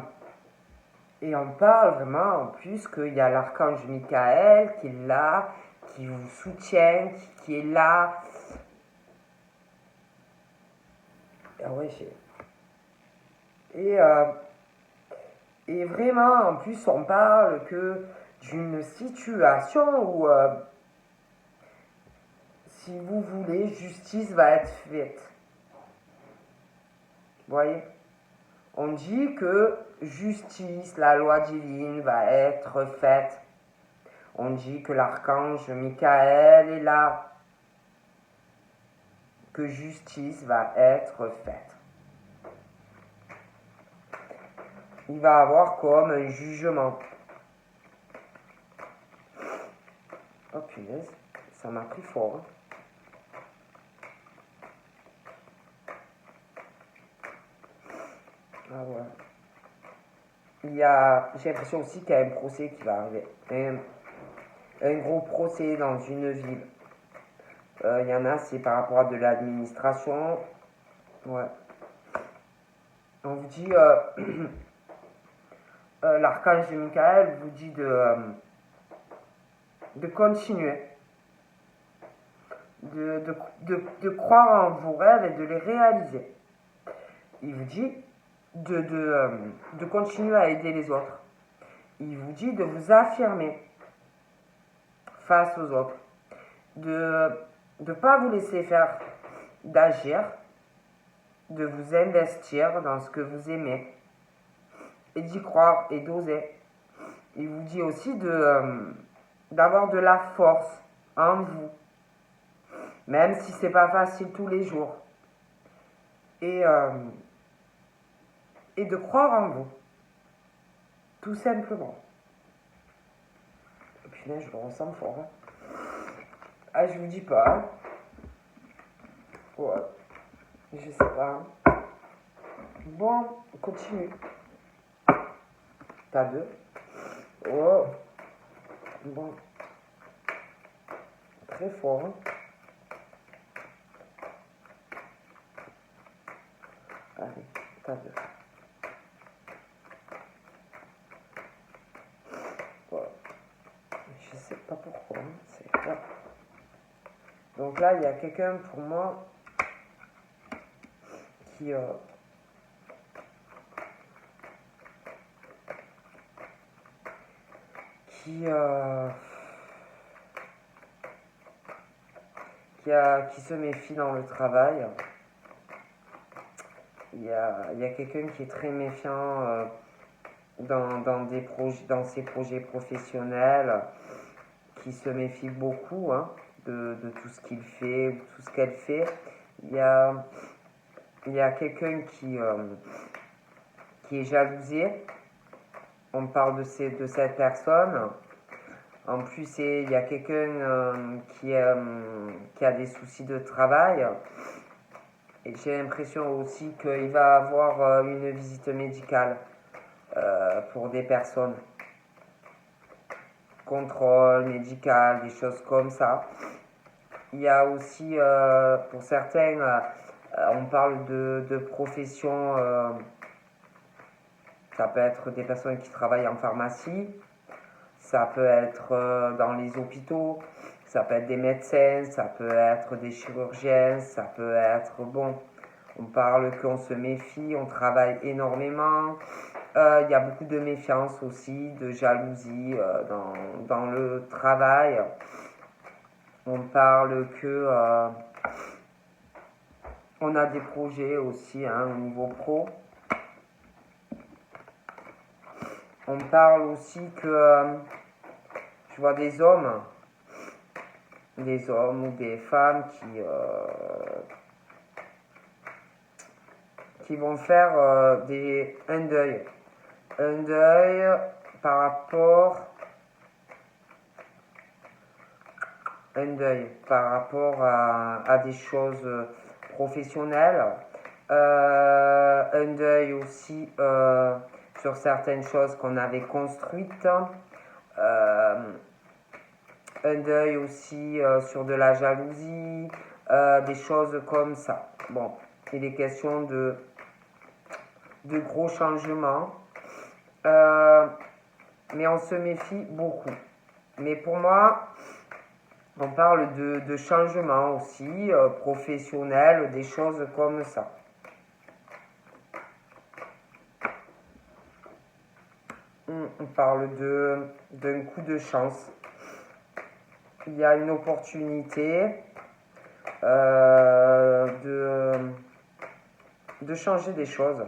et on parle vraiment en plus qu'il y a l'archange Michael qui est là, qui vous soutient, qui est là. Ah ouais, et, euh, et vraiment, en plus, on parle que d'une situation où, si vous voulez, justice va être faite. Vous voyez? On dit que justice, la loi divine va être faite. On dit que l'archange Michael est là, que justice va être faite. Il va avoir comme un jugement. Oh punaise, ça m'a pris fort, hein. Ah ouais. J'ai l'impression aussi qu'il y a un procès qui va arriver. Un gros procès dans une ville. Il y en a, c'est par rapport à de l'administration. Ouais. On vous dit, l'archange Michael vous dit de continuer, de croire en vos rêves et de les réaliser. Il vous dit de continuer à aider les autres. Il vous dit de vous affirmer face aux autres, de ne pas vous laisser faire, d'agir, de vous investir dans ce que vous aimez et d'y croire et d'oser. Il vous dit aussi d'avoir de la force en vous, même si c'est pas facile tous les jours, et, euh, et de croire en vous, tout simplement. Et puis là, je le ressens fort, hein. Ah, je vous dis pas, hein. Ouais, je sais pas, hein. Bon, on continue. T'as deux. Oh, bon, très fort, hein. Allez, t'as deux. Ouais. Je sais pas pourquoi, hein. C'est... Ouais. Donc là, il y a quelqu'un pour moi qui, qui, qui se méfie dans le travail. Il y a quelqu'un qui est très méfiant dans ses projets professionnels, qui se méfie beaucoup de tout ce qu'il fait ou tout ce qu'elle fait. Il y a quelqu'un qui est jalousé. On parle de cette personne. En plus, il y a quelqu'un qui a des soucis de travail. Et j'ai l'impression aussi qu'il va avoir une visite médicale pour des personnes. Contrôle médical, des choses comme ça. Il y a aussi, pour certains, on parle de professions, ça peut être des personnes qui travaillent en pharmacie, ça peut être dans les hôpitaux, ça peut être des médecins, ça peut être des chirurgiens, ça peut être, bon, on parle qu'on se méfie, on travaille énormément. Il y a beaucoup de méfiance aussi, de jalousie dans le travail. On parle que on a des projets aussi au niveau pro. On parle aussi que je vois des hommes ou des femmes qui vont faire un deuil. Un deuil par rapport à des choses professionnelles. Un deuil aussi sur certaines choses qu'on avait construites. Un deuil aussi sur de la jalousie, des choses comme ça. Bon, il est question de gros changements, mais on se méfie beaucoup. Mais pour moi, on parle de changements aussi, professionnels, des choses comme ça. On parle d'un coup de chance. Il y a une opportunité de changer des choses.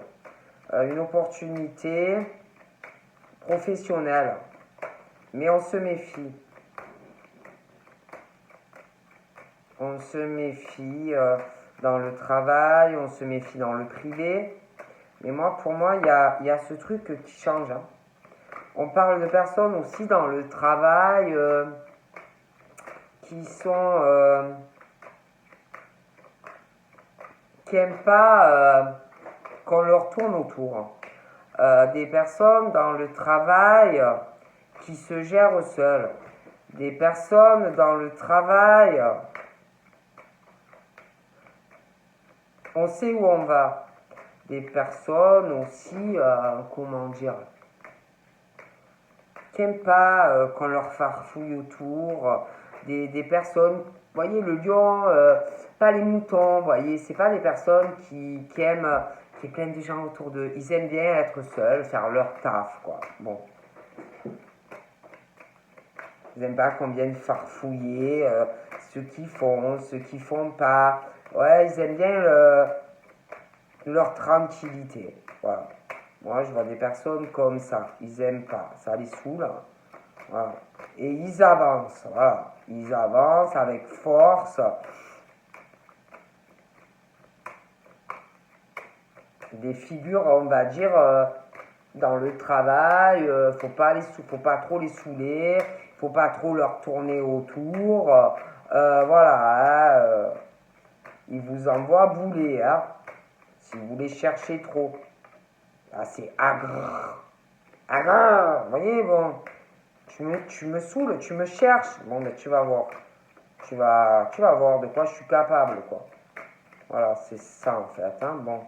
Une opportunité professionnelle. Mais on se méfie. On se méfie dans le travail, on se méfie dans le privé. Mais pour moi, il y a ce truc qui change. On parle de personnes aussi dans le travail qui n'aiment pas qu'on leur tourne autour. Des personnes dans le travail qui se gèrent seules. Des personnes dans le travail, on sait où on va. Des personnes aussi, comment dire, qui n'aiment pas qu'on leur farfouille autour. Des personnes, vous voyez, le lion, pas les moutons, vous voyez, c'est pas des personnes qui aiment, qui plein de gens autour d'eux. Ils aiment bien être seuls, faire leur taf, quoi. Bon. Ils n'aiment pas qu'on vienne farfouiller ce qu'ils font pas. Ouais, ils aiment bien leur tranquillité. Voilà. Moi, je vois des personnes comme ça. Ils n'aiment pas. Ça les saoule. Voilà. Et ils avancent. Voilà. Ils avancent avec force. Des figures, on va dire, dans le travail. Faut pas trop les saouler. Faut pas trop leur tourner autour. Voilà. Ils vous envoient bouler. Si vous les cherchez trop. Là, c'est agre. Agre. Vous voyez, bon. Tu me saoules, tu me cherches. Bon, mais tu vas voir. Tu vas voir de quoi je suis capable, quoi. Voilà, c'est ça, en fait. Bon,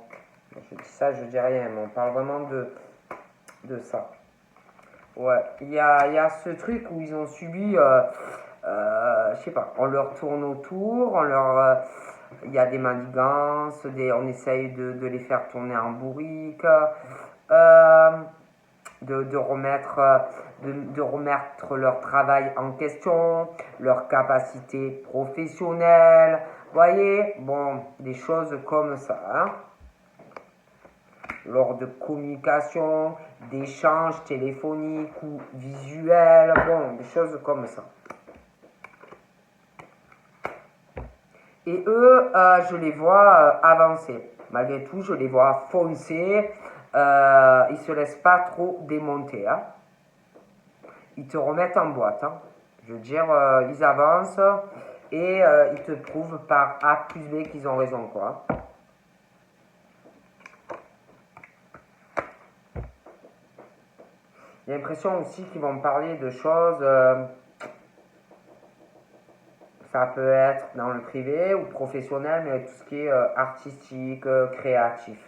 je dis ça, je dis rien, mais on parle vraiment de ça. Ouais, il y a ce truc où ils ont subi, je sais pas, on leur tourne autour, il y a des manigances, on essaye de les faire tourner en bourrique, de remettre de remettre leur travail en question, leur capacité professionnelle. Voyez, bon, des choses comme ça. Hein. Lors de communication, d'échanges téléphoniques ou visuels, bon, des choses comme ça. Et eux, je les vois avancer. Malgré tout, je les vois foncer. Ils ne se laissent pas trop démonter. Hein. Ils te remettent en boîte. Hein. Je veux dire, ils avancent et ils te prouvent par A plus B qu'ils ont raison. Quoi. J'ai l'impression aussi qu'ils vont parler de choses... ça peut être dans le privé ou professionnel, mais tout ce qui est artistique, créatif.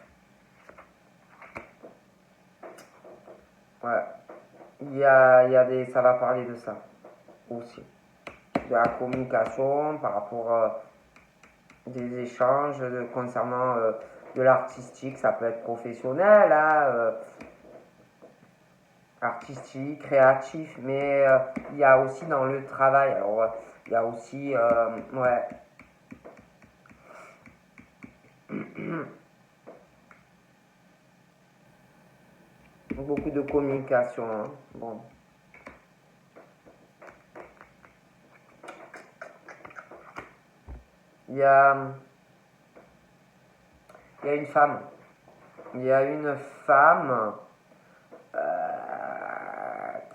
Ouais. Ça va parler de ça aussi. De la communication par rapport des échanges concernant de l'artistique, ça peut être professionnel, hein, artistique, créatif, mais il y a aussi dans le travail. Alors, il y a aussi, ouais. Beaucoup de communication. Hein. Bon. Il y a une femme. Il y a une femme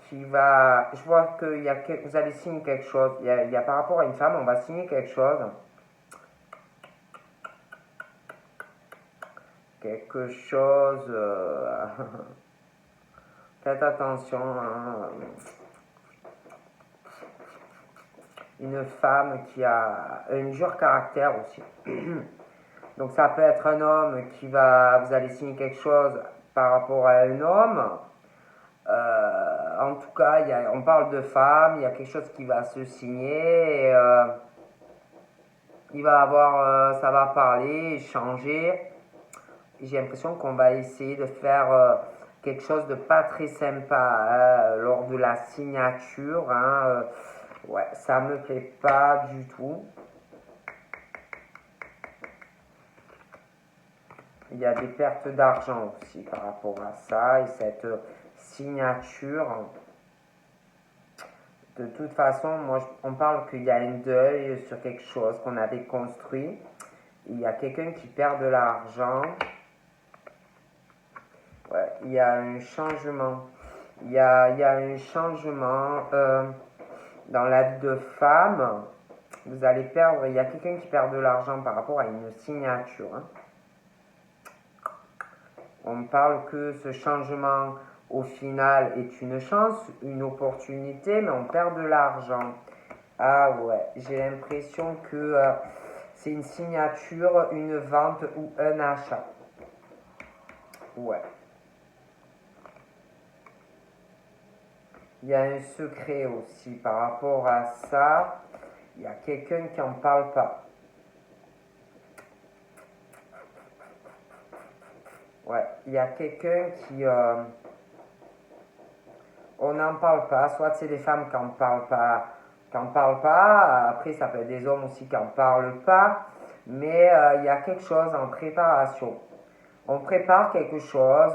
qui va... Je vois que vous allez signer quelque chose. Il y a par rapport à une femme, on va signer quelque chose. Quelque chose... Faites attention. Hein. Une femme qui a un dur caractère aussi. Donc ça peut être un homme qui va... Vous allez signer quelque chose par rapport à un homme. En tout cas, on parle de femme, il y a quelque chose qui va se signer. Et, il va avoir, ça va parler, échanger. J'ai l'impression qu'on va essayer de faire quelque chose de pas très sympa lors de la signature. Hein, ouais, ça me plaît pas du tout. Il y a des pertes d'argent aussi par rapport à ça et cette signature. De toute façon, moi, on parle qu'il y a un deuil sur quelque chose qu'on avait construit. Il y a quelqu'un qui perd de l'argent. Ouais, il y a un changement. Il y a un changement dans la vie de femme. Vous allez perdre. Il y a quelqu'un qui perd de l'argent par rapport à une signature. Hein. On parle que ce changement, au final, est une chance, une opportunité, mais on perd de l'argent. Ah ouais, j'ai l'impression que c'est une signature, une vente ou un achat. Ouais. Il y a un secret aussi par rapport à ça. Il y a quelqu'un qui n'en parle pas. Ouais, il y a quelqu'un qui... on n'en parle pas. Soit c'est des femmes qui n'en parlent pas. Après, ça peut être des hommes aussi qui n'en parlent pas. Mais il y a quelque chose en préparation. On prépare quelque chose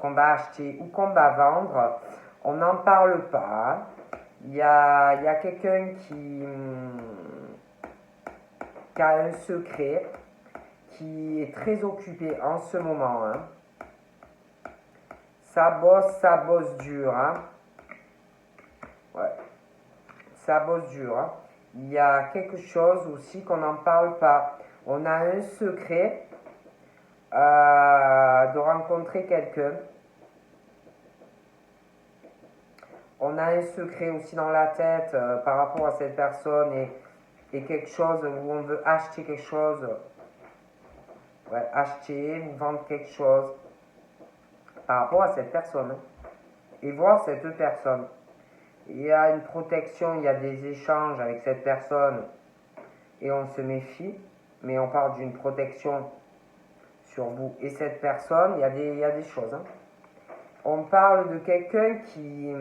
qu'on va acheter ou qu'on va vendre. On n'en parle pas. Il y a quelqu'un qui a un secret, qui est très occupé en ce moment. Hein. Ça bosse dur. Hein. Ouais. Ça bosse dur. Hein. Il y a quelque chose aussi qu'on n'en parle pas. On a un secret de rencontrer quelqu'un. On a un secret aussi dans la tête par rapport à cette personne et quelque chose où on veut acheter quelque chose. Ouais, acheter ou vendre quelque chose par rapport à cette personne. Et voir cette personne. Il y a une protection, il y a des échanges avec cette personne et on se méfie, mais on parle d'une protection sur vous et cette personne, il y a des choses. Hein. On parle de quelqu'un qui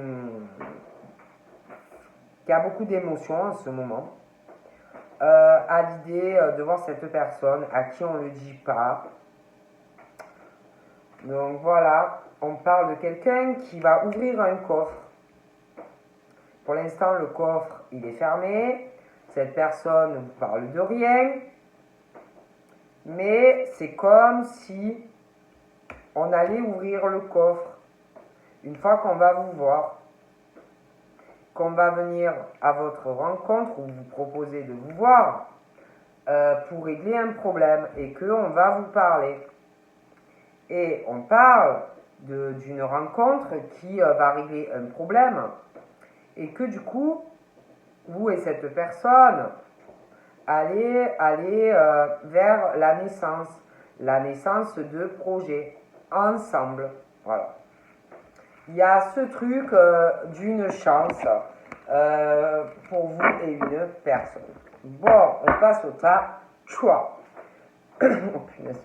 a beaucoup d'émotions en ce moment, à l'idée de voir cette personne à qui on ne le dit pas. Donc voilà, on parle de quelqu'un qui va ouvrir un coffre. Pour l'instant, le coffre, il est fermé. Cette personne ne vous parle de rien. Mais c'est comme si on allait ouvrir le coffre. Une fois qu'on va vous voir, qu'on va venir à votre rencontre ou vous proposer de vous voir pour régler un problème et qu'on va vous parler. Et on parle d'une rencontre qui va régler un problème et que du coup, vous et cette personne allez vers la naissance de projets ensemble. Voilà. Il y a ce truc d'une chance pour vous et une personne. Bon, on passe au tas choix. Oh punaise.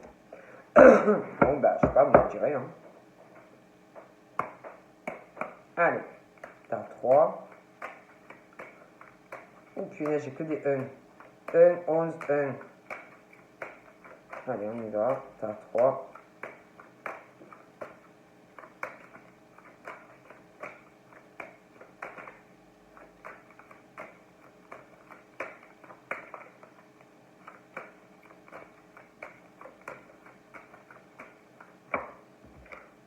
Bon, bah, je sais pas, vous me direz. Hein. Allez, tas 3. Oh punaise, j'ai que des 1. 1, 11, 1. Allez, on y va. Tas 3.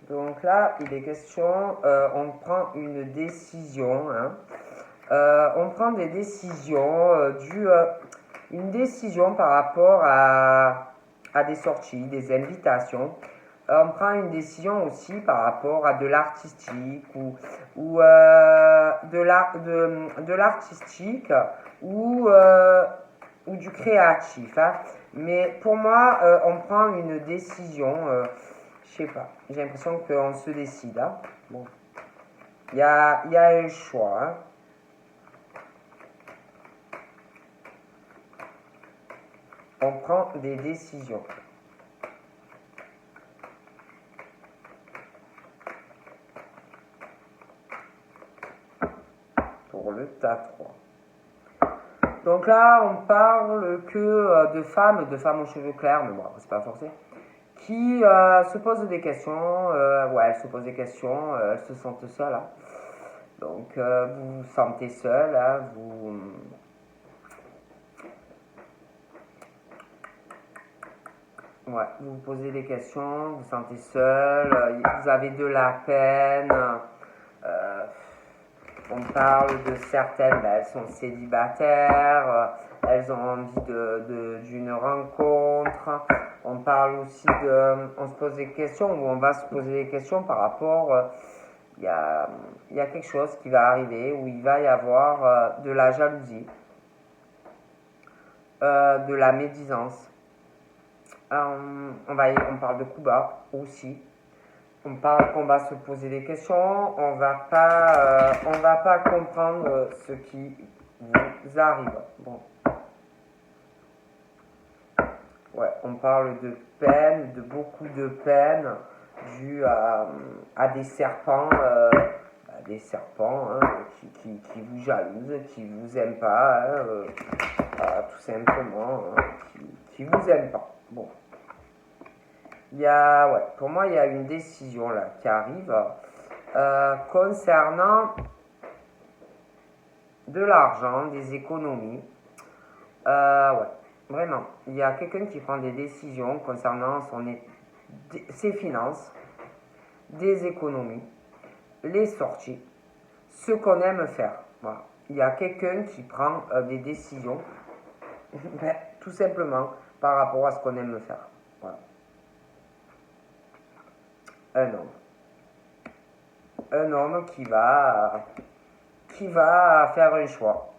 Donc là, il est question, on prend une décision. Hein. On prend des décisions, une décision par rapport à des sorties, des invitations. On prend une décision aussi par rapport à de l'artistique ou de l'artistique ou du créatif. Hein. Mais pour moi, on prend une décision. Je sais pas, j'ai l'impression qu'on se décide. Hein. Bon. Il y a un choix. Hein. On prend des décisions. Pour le tas 3. Donc là, on parle que de femmes aux cheveux clairs, mais bon, c'est pas forcé, qui se posent des questions. Ouais, elles se posent des questions, elles se sentent seules. Hein. Donc, vous vous sentez seul, hein, ouais, vous vous posez des questions, vous vous sentez seul, vous avez de la peine. On parle de certaines, elles sont célibataires, elles ont envie d'une rencontre. On parle aussi on se pose des questions, ou on va se poser des questions par rapport, il y a quelque chose qui va arriver, où il va y avoir de la jalousie, de la médisance. On parle de coups bas aussi. On parle qu'on va se poser des questions, on va pas comprendre ce qui vous arrive. Bon. Ouais, on parle de peine, de beaucoup de peine due à des serpents, hein, qui vous jalousent, qui vous aiment pas, hein, tout simplement, hein, qui vous aiment pas. Bon. Pour moi, il y a une décision là qui arrive concernant de l'argent, des économies. Ouais, vraiment. Il y a quelqu'un qui prend des décisions concernant ses finances, des économies, les sorties, ce qu'on aime faire. Voilà. Il y a quelqu'un qui prend des décisions, tout simplement par rapport à ce qu'on aime faire. Voilà. Un homme qui va faire un choix,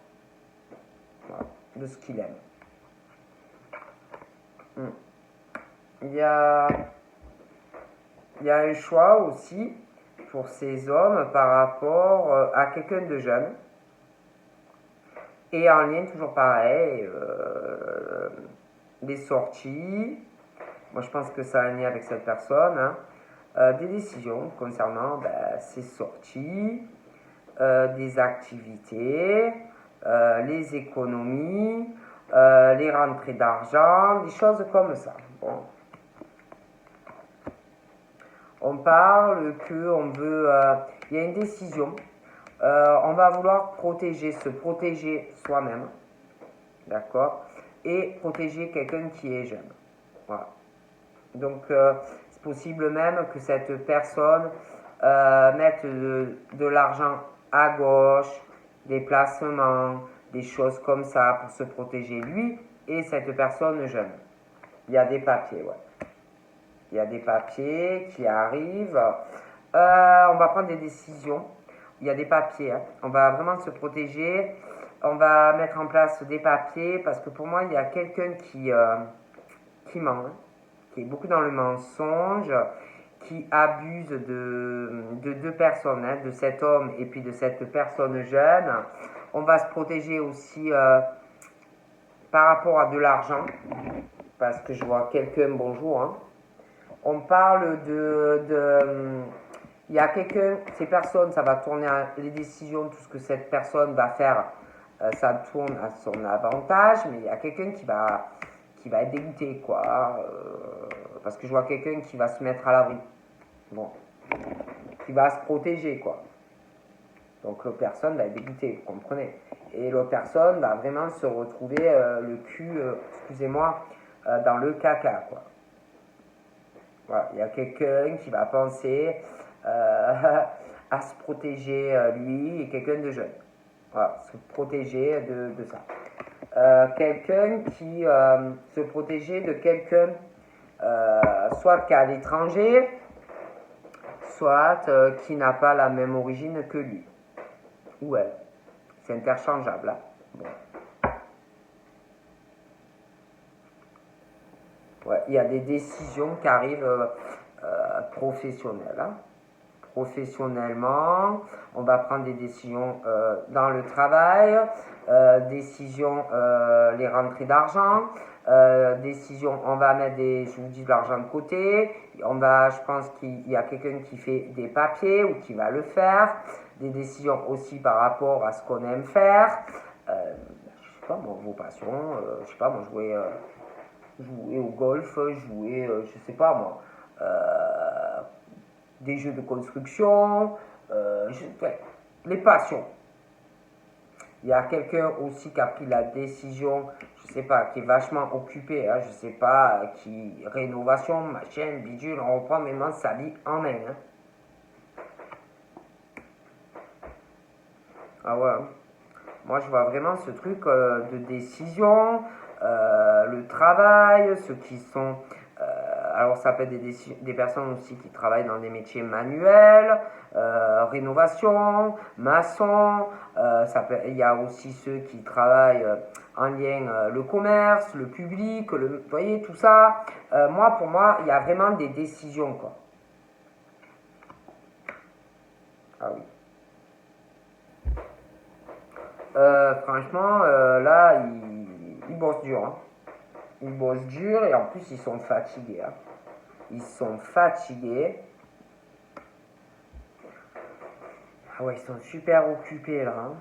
voilà, de ce qu'il aime. Il y a un choix aussi pour ces hommes par rapport à quelqu'un de jeune. Et en lien, toujours pareil, les sorties. Moi, je pense que ça a un lien avec cette personne. Hein. des décisions concernant ses sorties, des activités, les économies, les rentrées d'argent, des choses comme ça. Bon. On parle qu'on veut, il y a une décision, on va vouloir se protéger soi-même, d'accord, et protéger quelqu'un qui est jeune. Voilà. Donc, c'est possible même que cette personne mette de l'argent à gauche, des placements, des choses comme ça pour se protéger lui et cette personne jeune. Il y a des papiers, ouais. Il y a des papiers qui arrivent. On va prendre des décisions. Il y a des papiers. Hein. On va vraiment se protéger. On va mettre en place des papiers parce que pour moi, il y a quelqu'un qui ment, hein, qui est beaucoup dans le mensonge, qui abuse de deux personnes, hein, de cet homme et puis de cette personne jeune. On va se protéger aussi par rapport à de l'argent parce que je vois quelqu'un, bonjour, hein. On parle il y a quelqu'un, ces personnes, ça va tourner les décisions, tout ce que cette personne va faire, ça tourne à son avantage, mais il y a quelqu'un qui va être dégoûté, quoi, parce que je vois quelqu'un qui va se mettre à l'abri, bon, qui va se protéger, quoi. Donc l'autre personne va être dégoûtée, vous comprenez. Et l'autre personne va vraiment se retrouver le cul, excusez-moi, dans le caca, quoi. Voilà, il y a quelqu'un qui va penser à se protéger lui et quelqu'un de jeune. Voilà, se protéger de ça. Quelqu'un qui se protéger de quelqu'un soit qui est à l'étranger, soit qui n'a pas la même origine que lui. Ou elle. C'est interchangeable. Hein. Bon. Ouais, il y a des décisions qui arrivent professionnelles. Hein. Professionnellement, on va prendre des décisions dans le travail, décisions les rentrées d'argent, décisions, on va mettre je vous dis, de l'argent de côté, je pense qu'il y a quelqu'un qui fait des papiers ou qui va le faire, des décisions aussi par rapport à ce qu'on aime faire, je sais pas moi, vos passions, je sais pas moi, jouer au golf, je sais pas moi, des jeux de construction, les passions. Il y a quelqu'un aussi qui a pris la décision, je sais pas, qui est vachement occupé, hein, je sais pas, qui rénovation, machin, bidule, on reprend maintenant sa vie en main. Hein. Ah ouais. Moi, je vois vraiment ce truc de décision, le travail, ceux qui sont... alors, ça peut être des personnes aussi qui travaillent dans des métiers manuels, rénovation, maçon. Il y a aussi ceux qui travaillent en lien le commerce, le public, vous voyez, tout ça. Pour moi, il y a vraiment des décisions, quoi. Ah oui. Franchement, là, ils bossent dur. Hein. Ils bossent dur et en plus, ils sont fatigués. Hein. Ils sont fatigués. Ah ouais, ils sont super occupés là. Hein.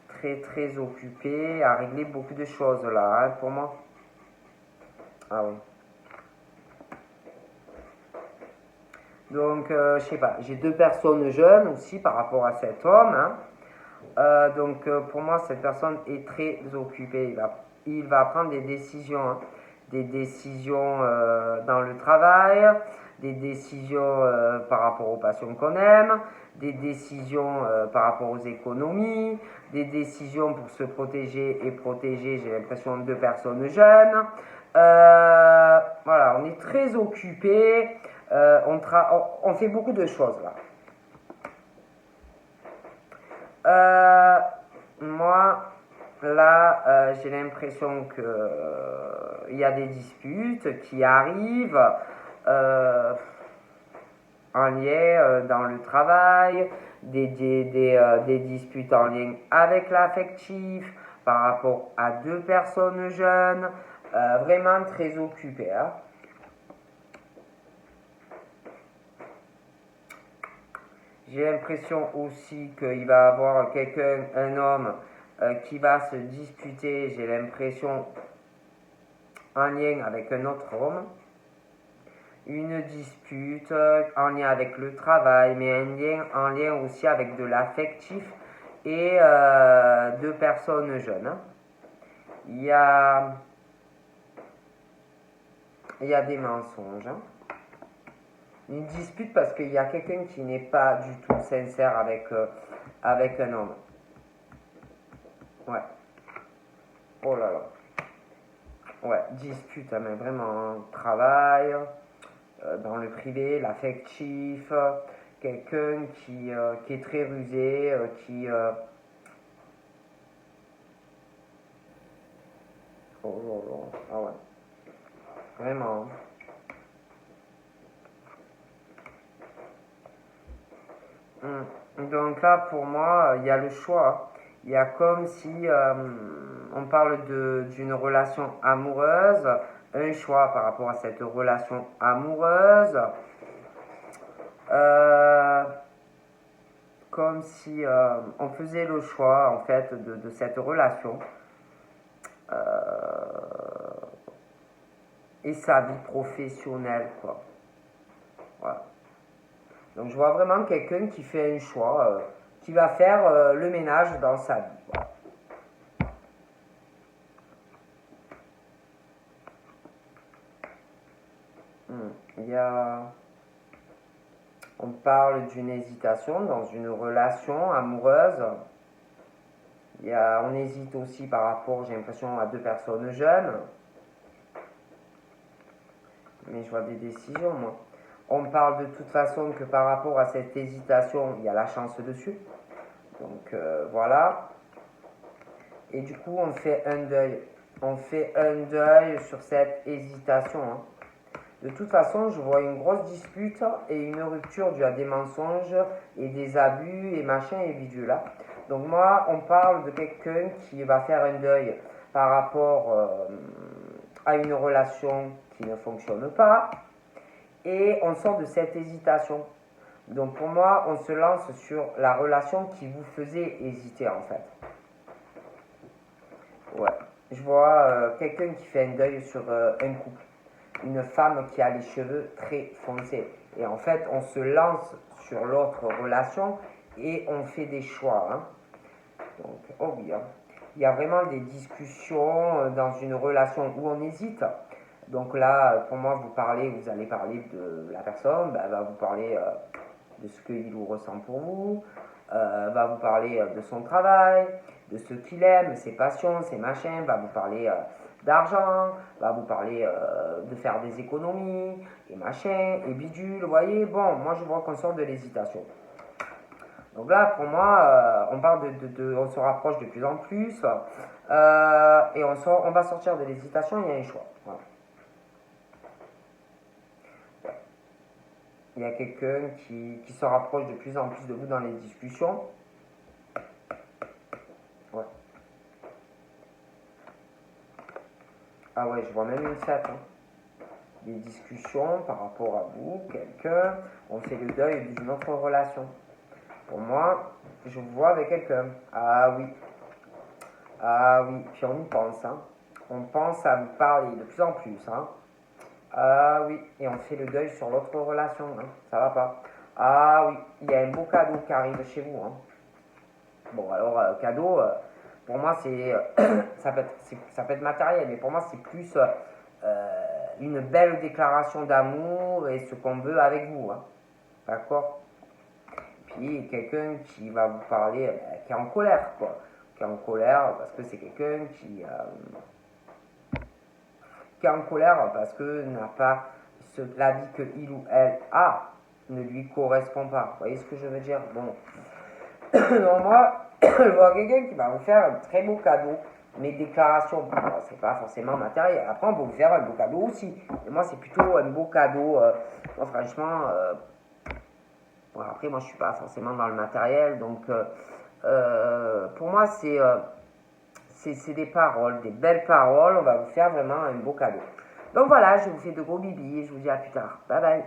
Très, très occupés à régler beaucoup de choses là, hein, pour moi. Ah oui. Donc, je sais pas, j'ai deux personnes jeunes aussi par rapport à cet homme. Hein. Donc pour moi, cette personne est très occupée. Il va prendre des décisions. Hein. Des décisions dans le travail, des décisions par rapport aux passions qu'on aime, des décisions par rapport aux économies, des décisions pour se protéger et protéger, j'ai l'impression, deux personnes jeunes. Voilà, on est très occupé, on fait beaucoup de choses là. Moi, là, j'ai l'impression qu'il y a des disputes qui arrivent en lien dans le travail, des disputes en lien avec l'affectif, par rapport à deux personnes jeunes, vraiment très occupées. Hein. J'ai l'impression aussi qu'il va avoir quelqu'un, un homme, qui va se disputer, j'ai l'impression, en lien avec un autre homme. Une dispute en lien avec le travail, mais en lien aussi avec de l'affectif et deux personnes jeunes. Il y a des mensonges. Une dispute parce qu'il y a quelqu'un qui n'est pas du tout sincère avec un homme. Ouais. Oh là là. Ouais, dispute, hein, mais vraiment, travail, dans le privé, l'affectif, quelqu'un qui est très rusé, oh là là, ah ouais, vraiment. Donc là, pour moi, il y a le choix. Il y a comme si on parle d'une relation amoureuse, un choix par rapport à cette relation amoureuse, euh, comme si on faisait le choix en fait de cette relation et sa vie professionnelle, quoi. Voilà. Donc je vois vraiment quelqu'un qui fait un choix, qui va faire le ménage dans sa vie. Voilà. Il y a... On parle d'une hésitation dans une relation amoureuse. On hésite aussi par rapport, j'ai l'impression, à deux personnes jeunes. Mais je vois des décisions, moi. On parle de toute façon que par rapport à cette hésitation, il y a la chance dessus. Donc voilà. Et du coup, on fait un deuil. On fait un deuil sur cette hésitation. Hein. De toute façon, je vois une grosse dispute et une rupture due à des mensonges et des abus et machin et bidule là. Donc moi, on parle de quelqu'un qui va faire un deuil par rapport à une relation qui ne fonctionne pas et on sort de cette hésitation. Donc pour moi, on se lance sur la relation qui vous faisait hésiter en fait. Ouais. Je vois quelqu'un qui fait un deuil sur un couple. Une femme qui a les cheveux très foncés. Et en fait, on se lance sur l'autre relation et on fait des choix. Hein. Donc, oh oui, hein. Il y a vraiment des discussions dans une relation où on hésite. Donc là, pour moi, vous allez parler de la personne, elle va vous parler de ce qu'il ou ressent pour vous, va vous parler de son travail, de ce qu'il aime, ses passions, ses machins, va vous parler d'argent, va vous parler de faire des économies, et machin, et bidule, vous voyez. Bon, moi je vois qu'on sort de l'hésitation. Donc là, pour moi, on parle on se rapproche de plus en plus, et on va sortir de l'hésitation, il y a un choix. Voilà. Il y a quelqu'un qui se rapproche de plus en plus de vous dans les discussions. Ouais. Ah ouais, je vois même une 7. Hein. Des discussions par rapport à vous, quelqu'un. On fait le deuil d'une autre relation. Pour moi, je vous vois avec quelqu'un. Ah oui. Ah oui. Puis on y pense. Hein. On pense à vous parler de plus en plus. Hein. Ah oui. Et on fait le deuil sur l'autre relation. Hein. Ça va pas. Ah oui. Il y a un beau cadeau qui arrive chez vous. Hein. Bon, alors, cadeau, pour moi, ça peut être matériel, mais pour moi, c'est plus une belle déclaration d'amour et ce qu'on veut avec vous. Hein. D'accord? Puis, quelqu'un qui va vous parler, qui est en colère, quoi. Qui est en colère parce que c'est quelqu'un qui est en colère parce que n'a pas la vie que il ou elle a ne lui correspond pas. Vous voyez ce que je veux dire? Bon. Donc moi, je vois quelqu'un qui va vous faire un très beau cadeau. Mes déclarations, c'est pas forcément matériel. Après, on peut vous faire un beau cadeau aussi. Et moi, c'est plutôt un beau cadeau. Moi, franchement, bon, après, moi, je suis pas forcément dans le matériel. Donc, pour moi, c'est des paroles, des belles paroles. On va vous faire vraiment un beau cadeau. Donc voilà, je vous fais de gros bibis et je vous dis à plus tard. Bye bye.